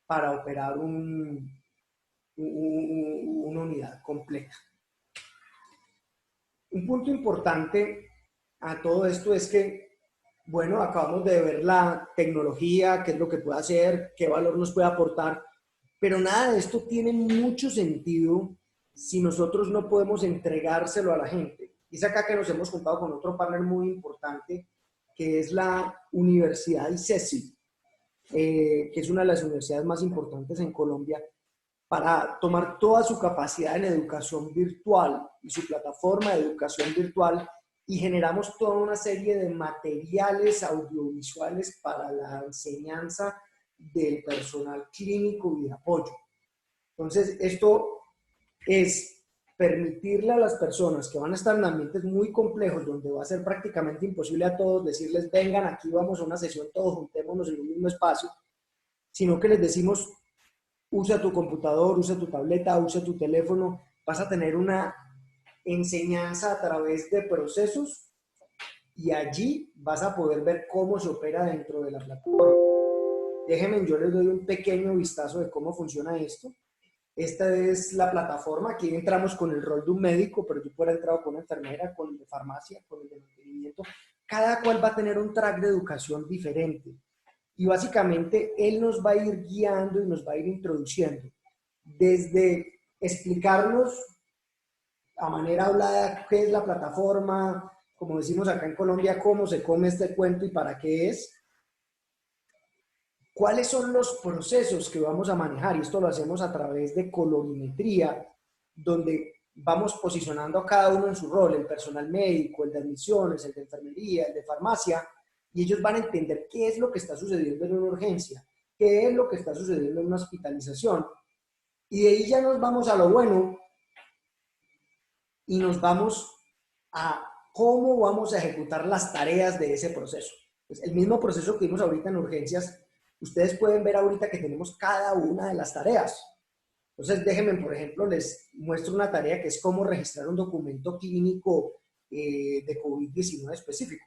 para operar una unidad completa. Un punto importante a todo esto es que, bueno, acabamos de ver la tecnología, qué es lo que puede hacer, qué valor nos puede aportar, pero nada de esto tiene mucho sentido si nosotros no podemos entregárselo a la gente. Y es acá que nos hemos juntado con otro partner muy importante, que es la Universidad ICESI, que es una de las universidades más importantes en Colombia, para tomar toda su capacidad en educación virtual y su plataforma de educación virtual, y generamos toda una serie de materiales audiovisuales para la enseñanza del personal clínico y de apoyo. Entonces, esto es permitirle a las personas que van a estar en ambientes muy complejos, donde va a ser prácticamente imposible a todos decirles, vengan, aquí vamos a una sesión, todos juntémonos en un mismo espacio, sino que les decimos, usa tu computador, usa tu tableta, usa tu teléfono, vas a tener una enseñanza a través de procesos y allí vas a poder ver cómo se opera dentro de la plataforma. Déjenme, yo les doy un pequeño vistazo de cómo funciona esto. Esta es la plataforma, aquí entramos con el rol de un médico, pero yo puedo haber entrado con una enfermera, con el de farmacia, con el de mantenimiento. Cada cual va a tener un track de educación diferente. Y básicamente él nos va a ir guiando y nos va a ir introduciendo. Desde explicarnos a manera hablada qué es la plataforma, como decimos acá en Colombia, cómo se come este cuento y para qué es. ¿Cuáles son los procesos que vamos a manejar? Y esto lo hacemos a través de colorimetría, donde vamos posicionando a cada uno en su rol, el personal médico, el de admisiones, el de enfermería, el de farmacia, y ellos van a entender qué es lo que está sucediendo en una urgencia, qué es lo que está sucediendo en una hospitalización. Y de ahí ya nos vamos a lo bueno y nos vamos a cómo vamos a ejecutar las tareas de ese proceso. Pues el mismo proceso que vimos ahorita en urgencias, ustedes pueden ver ahorita que tenemos cada una de las tareas. Entonces, déjenme, por ejemplo, les muestro una tarea que es cómo registrar un documento clínico de COVID-19 específico.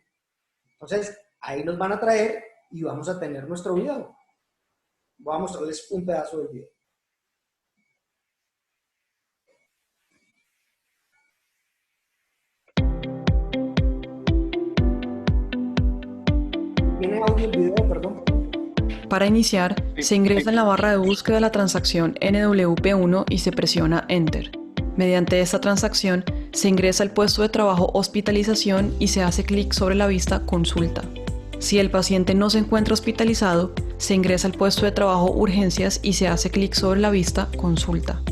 Entonces, ahí nos van a traer y vamos a tener nuestro video. Voy a mostrarles un pedazo del video. ¿Tiene audio el video? Perdón. Para iniciar, se ingresa en la barra de búsqueda la transacción NWP1 y se presiona Enter. Mediante esta transacción, se ingresa el puesto de trabajo hospitalización y se hace clic sobre la vista Consulta. Si el paciente no se encuentra hospitalizado, se ingresa el puesto de trabajo Urgencias y se hace clic sobre la vista Consulta.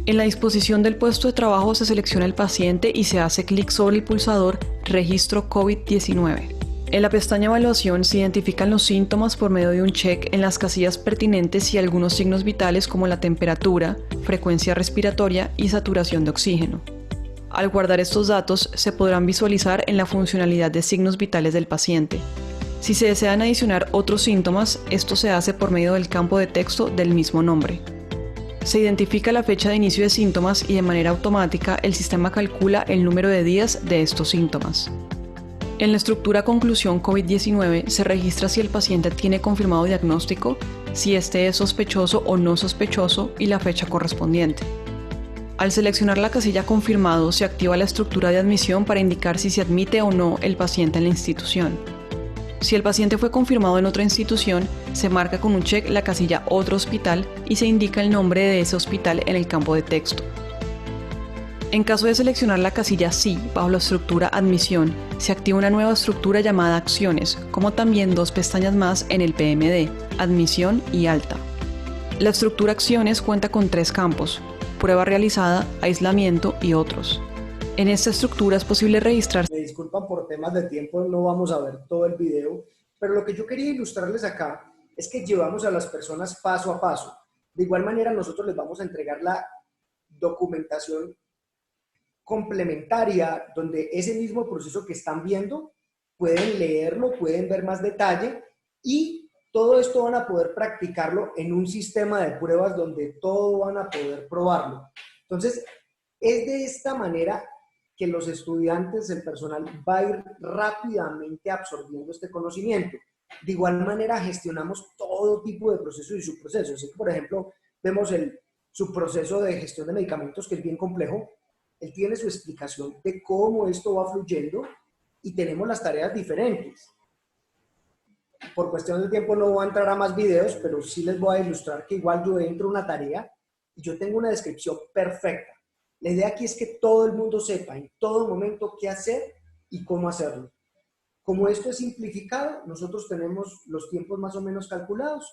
En la disposición del puesto de trabajo se selecciona el paciente y se hace clic sobre el pulsador Registro COVID-19. En la pestaña Evaluación se identifican los síntomas por medio de un check en las casillas pertinentes y algunos signos vitales como la temperatura, frecuencia respiratoria y saturación de oxígeno. Al guardar estos datos, se podrán visualizar en la funcionalidad de signos vitales del paciente. Si se desean adicionar otros síntomas, esto se hace por medio del campo de texto del mismo nombre. Se identifica la fecha de inicio de síntomas y de manera automática el sistema calcula el número de días de estos síntomas. En la estructura Conclusión COVID-19 se registra si el paciente tiene confirmado diagnóstico, si este es sospechoso o no sospechoso y la fecha correspondiente. Al seleccionar la casilla Confirmado se activa la estructura de admisión para indicar si se admite o no el paciente en la institución. Si el paciente fue confirmado en otra institución, se marca con un check la casilla Otro hospital y se indica el nombre de ese hospital en el campo de texto. En caso de seleccionar la casilla Sí bajo la estructura Admisión, se activa una nueva estructura llamada Acciones, como también dos pestañas más en el PMD, Admisión y Alta. La estructura Acciones cuenta con 3 campos: Prueba realizada, Aislamiento y Otros. En esta estructura es posible registrar. Me disculpan por temas de tiempo, no vamos a ver todo el video, pero lo que yo quería ilustrarles acá es que llevamos a las personas paso a paso. De igual manera, nosotros les vamos a entregar la documentación complementaria, donde ese mismo proceso que están viendo, pueden leerlo, pueden ver más detalle y todo esto van a poder practicarlo en un sistema de pruebas donde todo van a poder probarlo. Entonces, es de esta manera que los estudiantes, el personal, va a ir rápidamente absorbiendo este conocimiento. De igual manera, gestionamos todo tipo de procesos y subprocesos. Así que, por ejemplo, vemos el subproceso de gestión de medicamentos, que es bien complejo. Él tiene su explicación de cómo esto va fluyendo y tenemos las tareas diferentes. Por cuestión de tiempo no voy a entrar a más videos, pero sí les voy a ilustrar que igual yo entro a una tarea y yo tengo una descripción perfecta. La idea aquí es que todo el mundo sepa en todo momento qué hacer y cómo hacerlo. Como esto es simplificado, nosotros tenemos los tiempos más o menos calculados.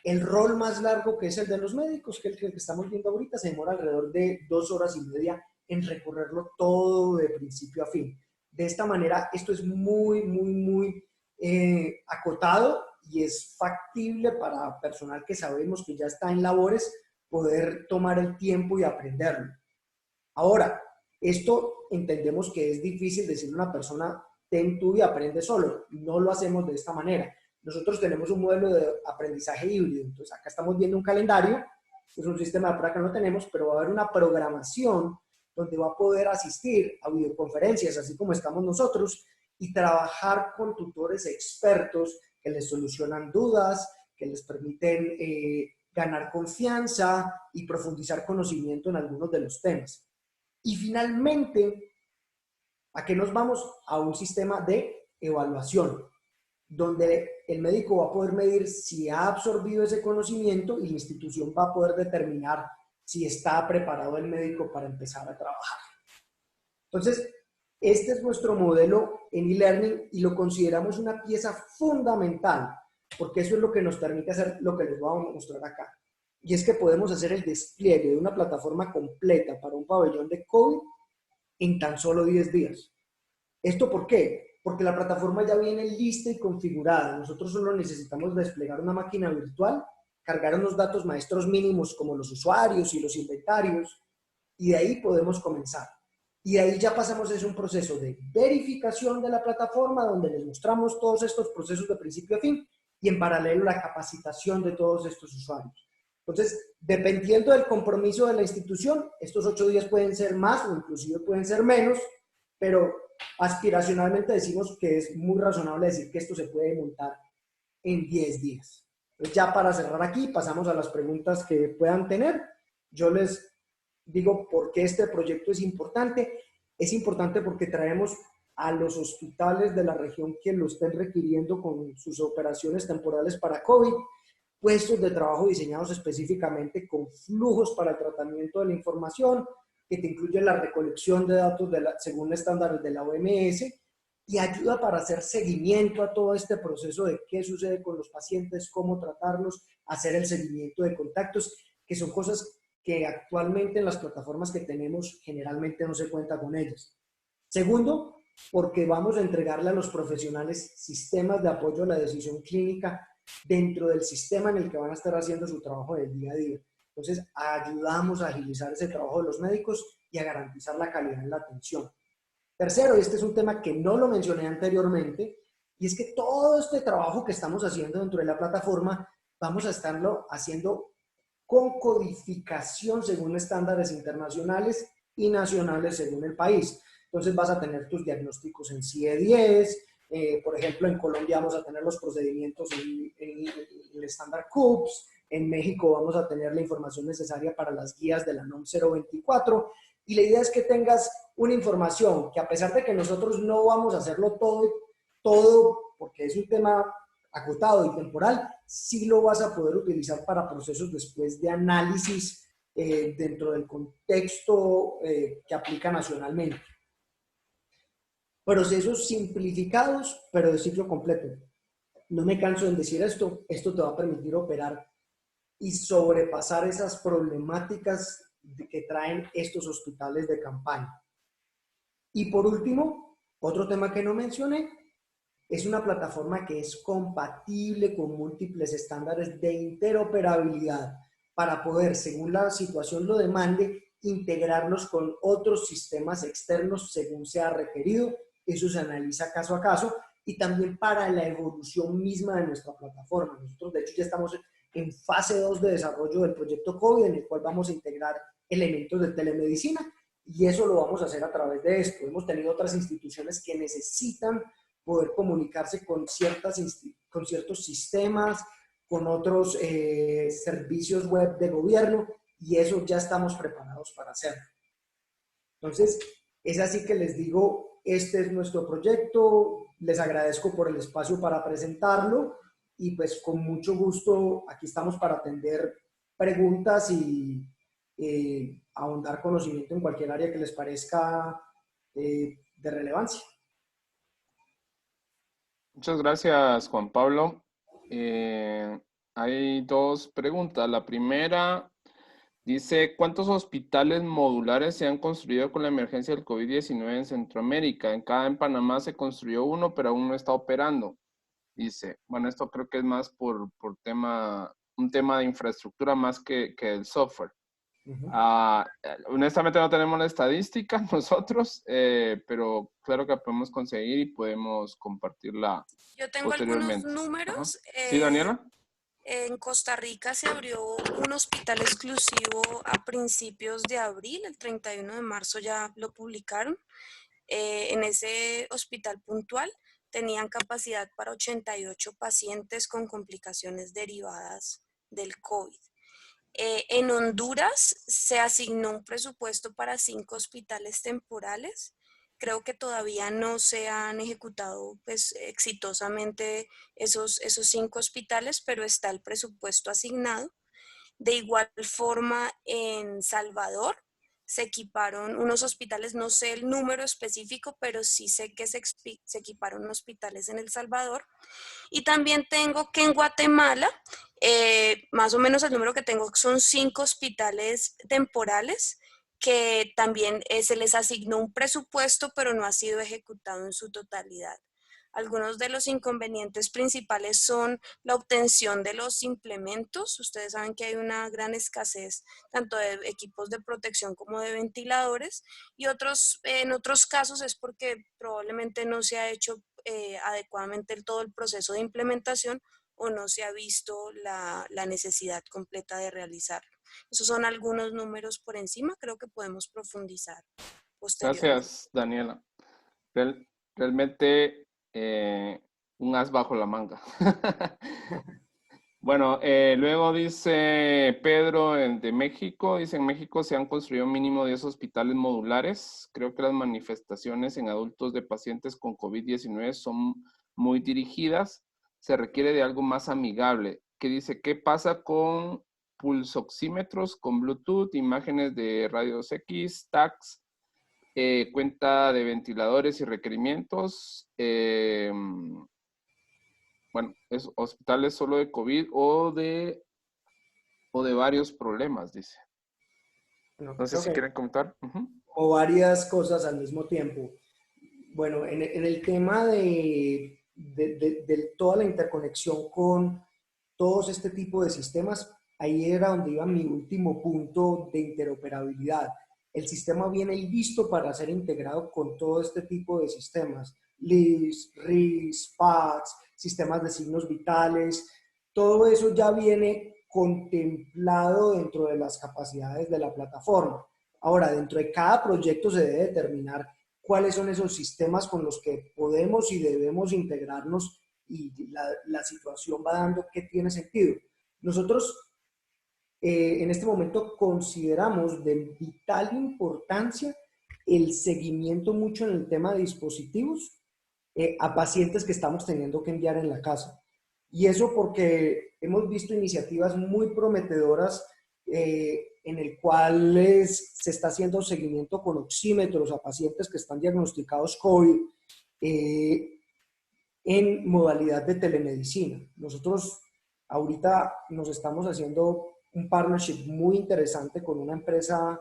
El rol más largo, que es el de los médicos, que es el que estamos viendo ahorita, se demora alrededor de 2 horas y media en recorrerlo todo de principio a fin. De esta manera, esto es muy acotado y es factible para personal que sabemos que ya está en labores poder tomar el tiempo y aprenderlo. Ahora, esto entendemos que es difícil decirle a una persona, ten tú y aprende solo. No lo hacemos de esta manera. Nosotros tenemos un modelo de aprendizaje híbrido. Entonces, acá estamos viendo un calendario, es un sistema de prueba que no tenemos, pero va a haber una programación donde va a poder asistir a videoconferencias, así como estamos nosotros, y trabajar con tutores expertos que les solucionan dudas, que les permiten ganar confianza y profundizar conocimiento en algunos de los temas. Y finalmente, ¿a qué nos vamos? A un sistema de evaluación, donde el médico va a poder medir si ha absorbido ese conocimiento y la institución va a poder determinar si está preparado el médico para empezar a trabajar. Entonces, este es nuestro modelo en e-learning y lo consideramos una pieza fundamental, porque eso es lo que nos permite hacer lo que les voy a mostrar acá. Y es que podemos hacer el despliegue de una plataforma completa para un pabellón de COVID en tan solo 10 días. ¿Esto por qué? Porque la plataforma ya viene lista y configurada. Nosotros solo necesitamos desplegar una máquina virtual, cargar unos datos maestros mínimos como los usuarios y los inventarios, y de ahí podemos comenzar. Y de ahí ya pasamos a un proceso de verificación de la plataforma, donde les mostramos todos estos procesos de principio a fin, y en paralelo la capacitación de todos estos usuarios. Entonces, dependiendo del compromiso de la institución, estos 8 días pueden ser más o inclusive pueden ser menos, pero aspiracionalmente decimos que es muy razonable decir que esto se puede montar en 10 días. Entonces, ya para cerrar aquí, pasamos a las preguntas que puedan tener. Yo les digo por qué este proyecto es importante. Es importante porque traemos a los hospitales de la región que lo estén requiriendo con sus operaciones temporales para COVID, puestos de trabajo diseñados específicamente con flujos para el tratamiento de la información, que te incluye la recolección de datos según estándares de la OMS y ayuda para hacer seguimiento a todo este proceso de qué sucede con los pacientes, cómo tratarlos, hacer el seguimiento de contactos, que son cosas que actualmente en las plataformas que tenemos generalmente no se cuenta con ellas. Segundo, porque vamos a entregarle a los profesionales sistemas de apoyo a la decisión clínica dentro del sistema en el que van a estar haciendo su trabajo del día a día. Entonces, ayudamos a agilizar ese trabajo de los médicos y a garantizar la calidad en la atención. Tercero, y este es un tema que no lo mencioné anteriormente, y es que todo este trabajo que estamos haciendo dentro de la plataforma, vamos a estarlo haciendo con codificación según estándares internacionales y nacionales según el país. Entonces, vas a tener tus diagnósticos en CIE-10, por ejemplo, en Colombia vamos a tener los procedimientos en el estándar CUPS, en México vamos a tener la información necesaria para las guías de la NOM 024, y la idea es que tengas una información que, a pesar de que nosotros no vamos a hacerlo todo porque es un tema acotado y temporal, sí lo vas a poder utilizar para procesos después de análisis dentro del contexto que aplica nacionalmente. Procesos simplificados, pero de ciclo completo. No me canso en decir esto te va a permitir operar y sobrepasar esas problemáticas que traen estos hospitales de campaña. Y por último, otro tema que no mencioné, es una plataforma que es compatible con múltiples estándares de interoperabilidad para poder, según la situación lo demande, integrarlos con otros sistemas externos según sea requerido. Eso se analiza caso a caso, y también para la evolución misma de nuestra plataforma. Nosotros, de hecho, ya estamos en fase 2 de desarrollo del proyecto COVID, en el cual vamos a integrar elementos de telemedicina, y eso lo vamos a hacer a través de esto. Hemos tenido otras instituciones que necesitan poder comunicarse con ciertos sistemas, con otros servicios web de gobierno, y eso ya estamos preparados para hacerlo. Entonces, Es así que les digo, este es nuestro proyecto, les agradezco por el espacio para presentarlo y pues con mucho gusto aquí estamos para atender preguntas y ahondar conocimiento en cualquier área que les parezca de relevancia. Muchas gracias, Juan Pablo. Hay dos preguntas. La primera dice, ¿cuántos hospitales modulares se han construido con la emergencia del COVID-19 en Centroamérica? En Panamá se construyó uno, pero aún no está operando. Dice, bueno, esto creo que es más por un tema de infraestructura más que el software. Honestamente no tenemos la estadística nosotros, pero claro que podemos conseguir y podemos compartirla Yo tengo algunos posteriormente. números. ¿Sí, Daniela? En Costa Rica se abrió un hospital exclusivo a principios de abril, el 31 de marzo ya lo publicaron. En ese hospital puntual tenían capacidad para 88 pacientes con complicaciones derivadas del COVID. En Honduras se asignó un presupuesto para 5 hospitales temporales. Creo que todavía no se han ejecutado pues, exitosamente esos 5 hospitales, pero está el presupuesto asignado. De igual forma, en Salvador se equiparon unos hospitales, no sé el número específico, pero sí sé que se equiparon hospitales en El Salvador. Y también tengo que en Guatemala, más o menos el número que tengo son 5 hospitales temporales que también se les asignó un presupuesto, pero no ha sido ejecutado en su totalidad. Algunos de los inconvenientes principales son la obtención de los implementos. Ustedes saben que hay una gran escasez tanto de equipos de protección como de ventiladores y en otros casos es porque probablemente no se ha hecho adecuadamente todo el proceso de implementación o no se ha visto la necesidad completa de realizarlo. Esos son algunos números por encima, creo que podemos profundizar posteriormente. Gracias, Daniela. Realmente un as bajo la manga. Bueno, luego dice Pedro de México, dice en México se han construido mínimo 10 hospitales modulares. Creo que las manifestaciones en adultos de pacientes con COVID-19 son muy dirigidas. Se requiere de algo más amigable. ¿Qué dice? ¿Qué pasa con pulsoxímetros, con Bluetooth, imágenes de radios X, tags, cuenta de ventiladores y requerimientos? Bueno, es hospitales solo de COVID o de varios problemas, dice. No sé si quieren comentar. O varias cosas al mismo tiempo. Bueno, en el tema de toda la interconexión con todos este tipo de sistemas, ahí era donde iba mi último punto de interoperabilidad. El sistema viene listo para ser integrado con todo este tipo de sistemas. LIS, RIS, PACS, sistemas de signos vitales, todo eso ya viene contemplado dentro de las capacidades de la plataforma. Ahora, dentro de cada proyecto se debe determinar cuáles son esos sistemas con los que podemos y debemos integrarnos y la situación va dando que tiene sentido. Nosotros en este momento consideramos de vital importancia el seguimiento mucho en el tema de dispositivos a pacientes que estamos teniendo que enviar en la casa. Y eso porque hemos visto iniciativas muy prometedoras en el cual se está haciendo seguimiento con oxímetros a pacientes que están diagnosticados COVID en modalidad de telemedicina. Nosotros ahorita nos estamos haciendo un partnership muy interesante con una empresa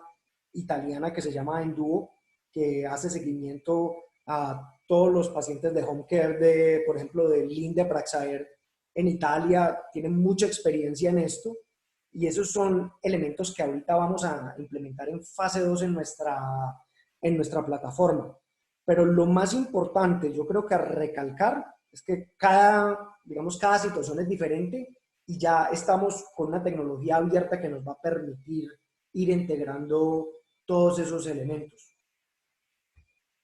italiana que se llama Enduo, que hace seguimiento a todos los pacientes de home care, por ejemplo, de Linde Praxair en Italia. Tienen mucha experiencia en esto y esos son elementos que ahorita vamos a implementar en fase 2 en nuestra plataforma. Pero lo más importante, yo creo que a recalcar, es que cada situación es diferente y ya estamos con una tecnología abierta que nos va a permitir ir integrando todos esos elementos.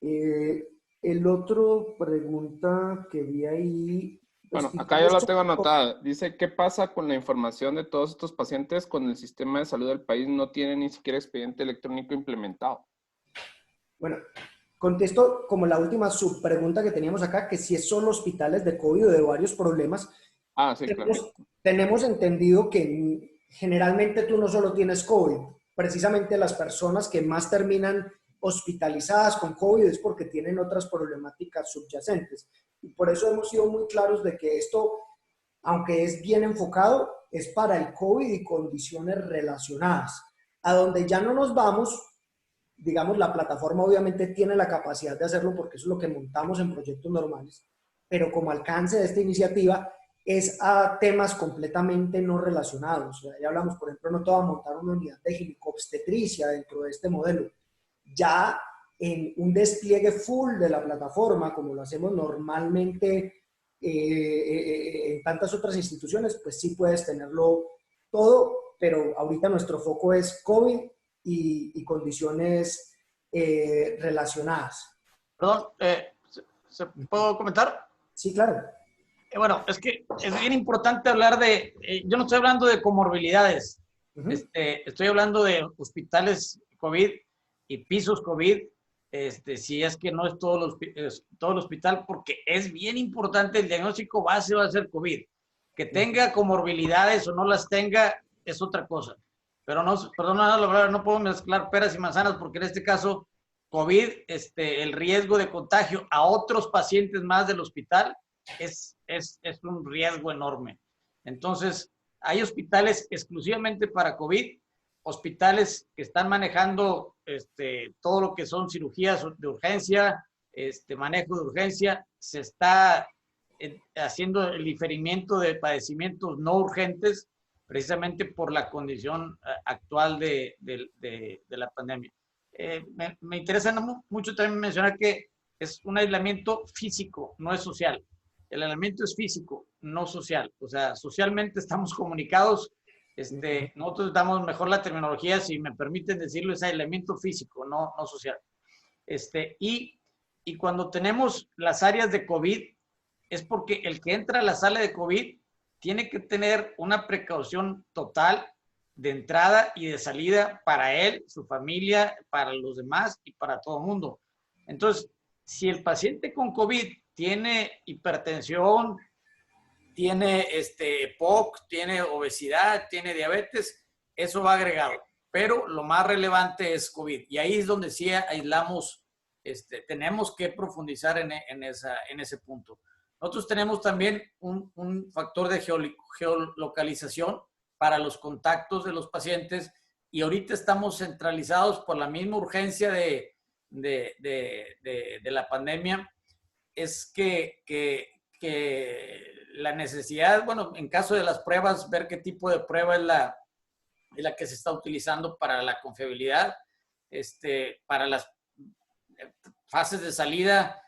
El otro pregunta que vi ahí... Bueno, acá yo la tengo anotada. Dice, ¿qué pasa con la información de todos estos pacientes con el sistema de salud del país? No tiene ni siquiera expediente electrónico implementado. Bueno, contesto como la última subpregunta que teníamos acá, que si es solo hospitales de COVID o de varios problemas. Ah, sí, claro. Tenemos entendido que generalmente tú no solo tienes COVID, precisamente las personas que más terminan hospitalizadas con COVID es porque tienen otras problemáticas subyacentes. Y por eso hemos sido muy claros de que esto, aunque es bien enfocado, es para el COVID y condiciones relacionadas. A donde ya no nos vamos, digamos, la plataforma obviamente tiene la capacidad de hacerlo porque eso es lo que montamos en proyectos normales, pero como alcance de esta iniciativa es a temas completamente no relacionados. O sea, ya hablamos, por ejemplo, no te va a montar una unidad de ginecobstetricia dentro de este modelo. Ya en un despliegue full de la plataforma, como lo hacemos normalmente en tantas otras instituciones, pues sí puedes tenerlo todo, pero ahorita nuestro foco es COVID y condiciones relacionadas. Perdón, ¿puedo comentar? Sí, claro. Bueno, es que es bien importante hablar de, yo no estoy hablando de comorbilidades, estoy hablando de hospitales COVID y pisos COVID, si es que no es todo el hospital, porque es bien importante, el diagnóstico base va a ser COVID. Que tenga comorbilidades o no las tenga es otra cosa. Pero no, perdona la verdad, no puedo mezclar peras y manzanas porque en este caso, COVID, el riesgo de contagio a otros pacientes más del hospital es un riesgo enorme. Entonces, hay hospitales exclusivamente para COVID, hospitales que están manejando todo lo que son cirugías de urgencia, manejo de urgencia, se está haciendo el diferimiento de padecimientos no urgentes precisamente por la condición actual de la pandemia. Me interesa mucho también mencionar que es un aislamiento físico, no es social. El aislamiento es físico, no social. O sea, socialmente estamos comunicados. Nosotros damos mejor la terminología, si me permiten decirlo, es aislamiento físico, no social. Y cuando tenemos las áreas de COVID, es porque el que entra a la sala de COVID tiene que tener una precaución total de entrada y de salida para él, su familia, para los demás y para todo el mundo. Entonces, si el paciente con COVID tiene hipertensión, tiene EPOC, tiene obesidad, tiene diabetes, eso va agregado. Pero lo más relevante es COVID. Y ahí es donde sí aislamos, tenemos que profundizar en ese punto. Nosotros tenemos también un factor de geolocalización para los contactos de los pacientes y ahorita estamos centralizados por la misma urgencia de la pandemia. Es que la necesidad, bueno, en caso de las pruebas, ver qué tipo de prueba es la que se está utilizando para la confiabilidad, para las fases de salida,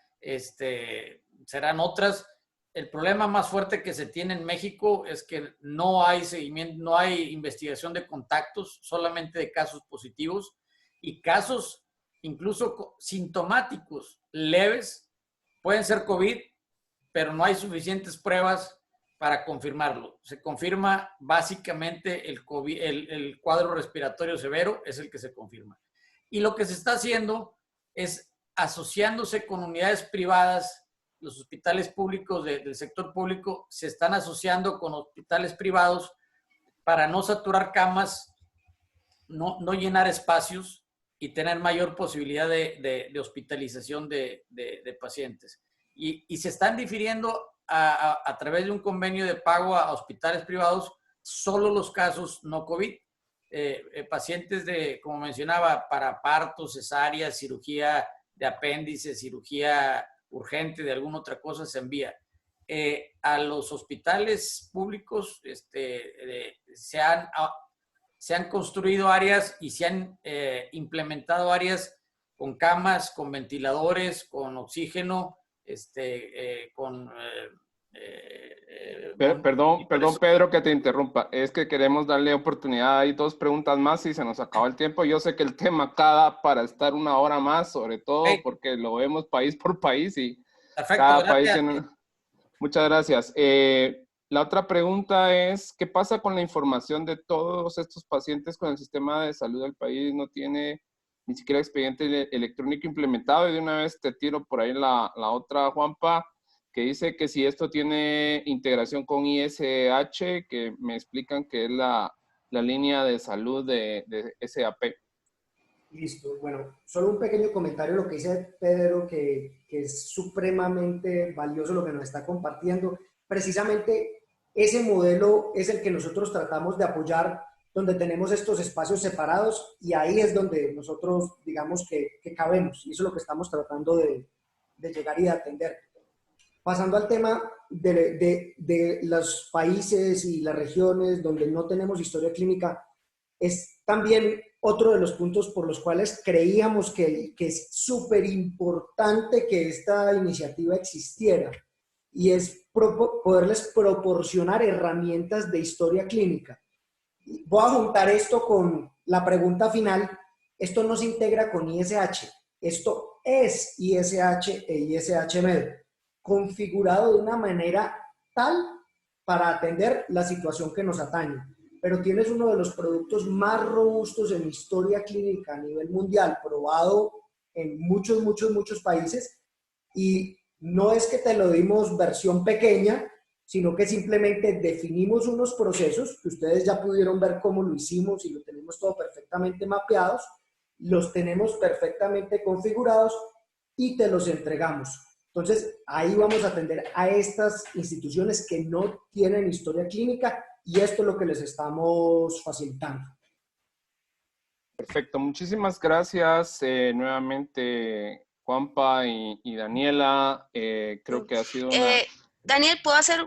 serán otras. El problema más fuerte que se tiene en México es que no hay seguimiento, no hay investigación de contactos, solamente de casos positivos y casos incluso sintomáticos leves, pueden ser COVID, pero no hay suficientes pruebas para confirmarlo. Se confirma básicamente el COVID, el cuadro respiratorio severo es el que se confirma. Y lo que se está haciendo es asociándose con unidades privadas. Los hospitales públicos del sector público se están asociando con hospitales privados para no saturar camas, no llenar espacios y tener mayor posibilidad de hospitalización de pacientes. Y se están difiriendo a través de un convenio de pago a hospitales privados solo los casos no COVID. Pacientes como mencionaba, para partos, cesáreas, cirugía de apéndice, cirugía urgente de alguna otra cosa, se envía. A los hospitales públicos se han construido áreas y se han implementado áreas con camas, con ventiladores, con oxígeno, Perdón, Pedro, que te interrumpa. Es que queremos darle oportunidad. Hay 2 preguntas más y se nos acaba el tiempo. Yo sé que el tema da para estar 1 hora más, sobre todo porque lo vemos país por país y perfecto, cada país tiene... Muchas gracias. La otra pregunta es, ¿qué pasa con la información de todos estos pacientes con el sistema de salud del país? No tiene ni siquiera expediente electrónico implementado. Y de una vez te tiro por ahí la otra, Juanpa, que dice que si esto tiene integración con ISH, que me explican que es la línea de salud de SAP. Listo. Bueno, solo un pequeño comentario lo que dice Pedro, que es supremamente valioso lo que nos está compartiendo. Precisamente ese modelo es el que nosotros tratamos de apoyar, donde tenemos estos espacios separados y ahí es donde nosotros, digamos, que cabemos. Y eso es lo que estamos tratando de llegar y de atender. Pasando al tema de los países y las regiones donde no tenemos historia clínica, es también otro de los puntos por los cuales creíamos que es súper importante que esta iniciativa existiera, y es poderles proporcionar herramientas de historia clínica. Voy a juntar esto con la pregunta final. Esto no se integra con ISH, esto es ISH e ISH-MED, configurado de una manera tal para atender la situación que nos atañe. Pero tienes uno de los productos más robustos en historia clínica a nivel mundial, probado en muchos países, y no es que te lo dimos versión pequeña, sino que simplemente definimos unos procesos que ustedes ya pudieron ver cómo lo hicimos y lo tenemos todo perfectamente mapeados, los tenemos perfectamente configurados y te los entregamos. Entonces, ahí vamos a atender a estas instituciones que no tienen historia clínica, y esto es lo que les estamos facilitando. Perfecto, muchísimas gracias nuevamente, Juanpa y Daniela. Creo que ha sido una... Daniel, ¿puedo hacer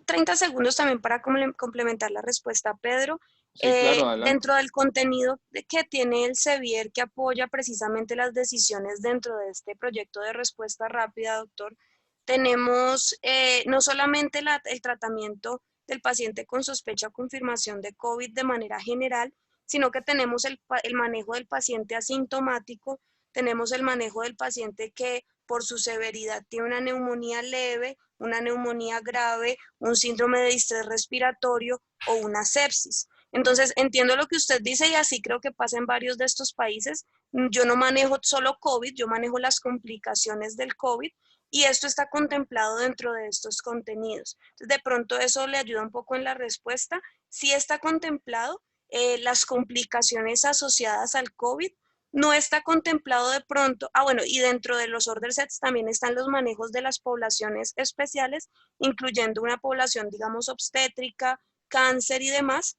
30 segundos también para complementar la respuesta a Pedro? Sí, claro, adelante. Dentro del contenido que tiene el CEBIER, que apoya precisamente las decisiones dentro de este proyecto de respuesta rápida, doctor, tenemos no solamente el tratamiento del paciente con sospecha o confirmación de COVID de manera general, sino que tenemos el manejo del paciente asintomático, tenemos el manejo del paciente que por su severidad tiene una neumonía leve, una neumonía grave, un síndrome de distrés respiratorio o una sepsis. Entonces, entiendo lo que usted dice y así creo que pasa en varios de estos países. Yo no manejo solo COVID, yo manejo las complicaciones del COVID y esto está contemplado dentro de estos contenidos. Entonces, de pronto eso le ayuda un poco en la respuesta. Sí está contemplado las complicaciones asociadas al COVID, no está contemplado de pronto, bueno, y dentro de los order sets también están los manejos de las poblaciones especiales, incluyendo una población, digamos, obstétrica, cáncer y demás,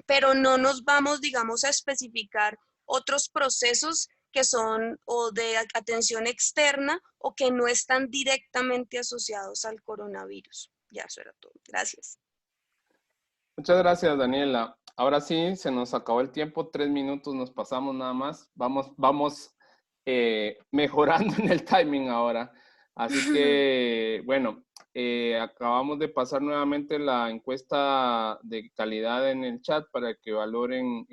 pero no nos vamos, digamos, a especificar otros procesos que son o de atención externa o que no están directamente asociados al coronavirus. Ya, eso era todo. Gracias. Muchas gracias, Daniela. Ahora sí, se nos acabó el tiempo, 3 minutos nos pasamos nada más. Vamos mejorando en el timing ahora. Así que, bueno, acabamos de pasar nuevamente la encuesta de calidad en el chat para que valoren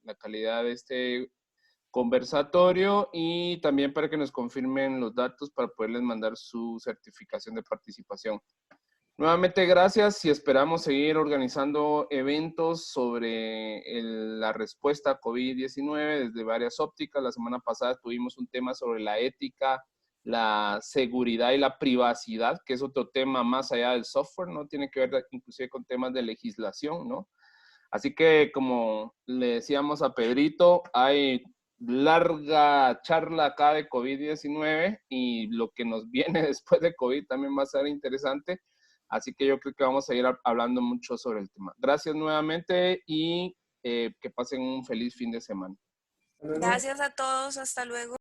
la calidad de este conversatorio y también para que nos confirmen los datos para poderles mandar su certificación de participación. Nuevamente gracias y esperamos seguir organizando eventos sobre la respuesta a COVID-19 desde varias ópticas. La semana pasada tuvimos un tema sobre la ética, la seguridad y la privacidad, que es otro tema más allá del software, ¿no? Tiene que ver inclusive con temas de legislación, ¿no? Así que como le decíamos a Pedrito, hay larga charla acá de COVID-19 y lo que nos viene después de COVID también va a ser interesante. Así que yo creo que vamos a ir hablando mucho sobre el tema. Gracias nuevamente y que pasen un feliz fin de semana. Gracias a todos. Hasta luego.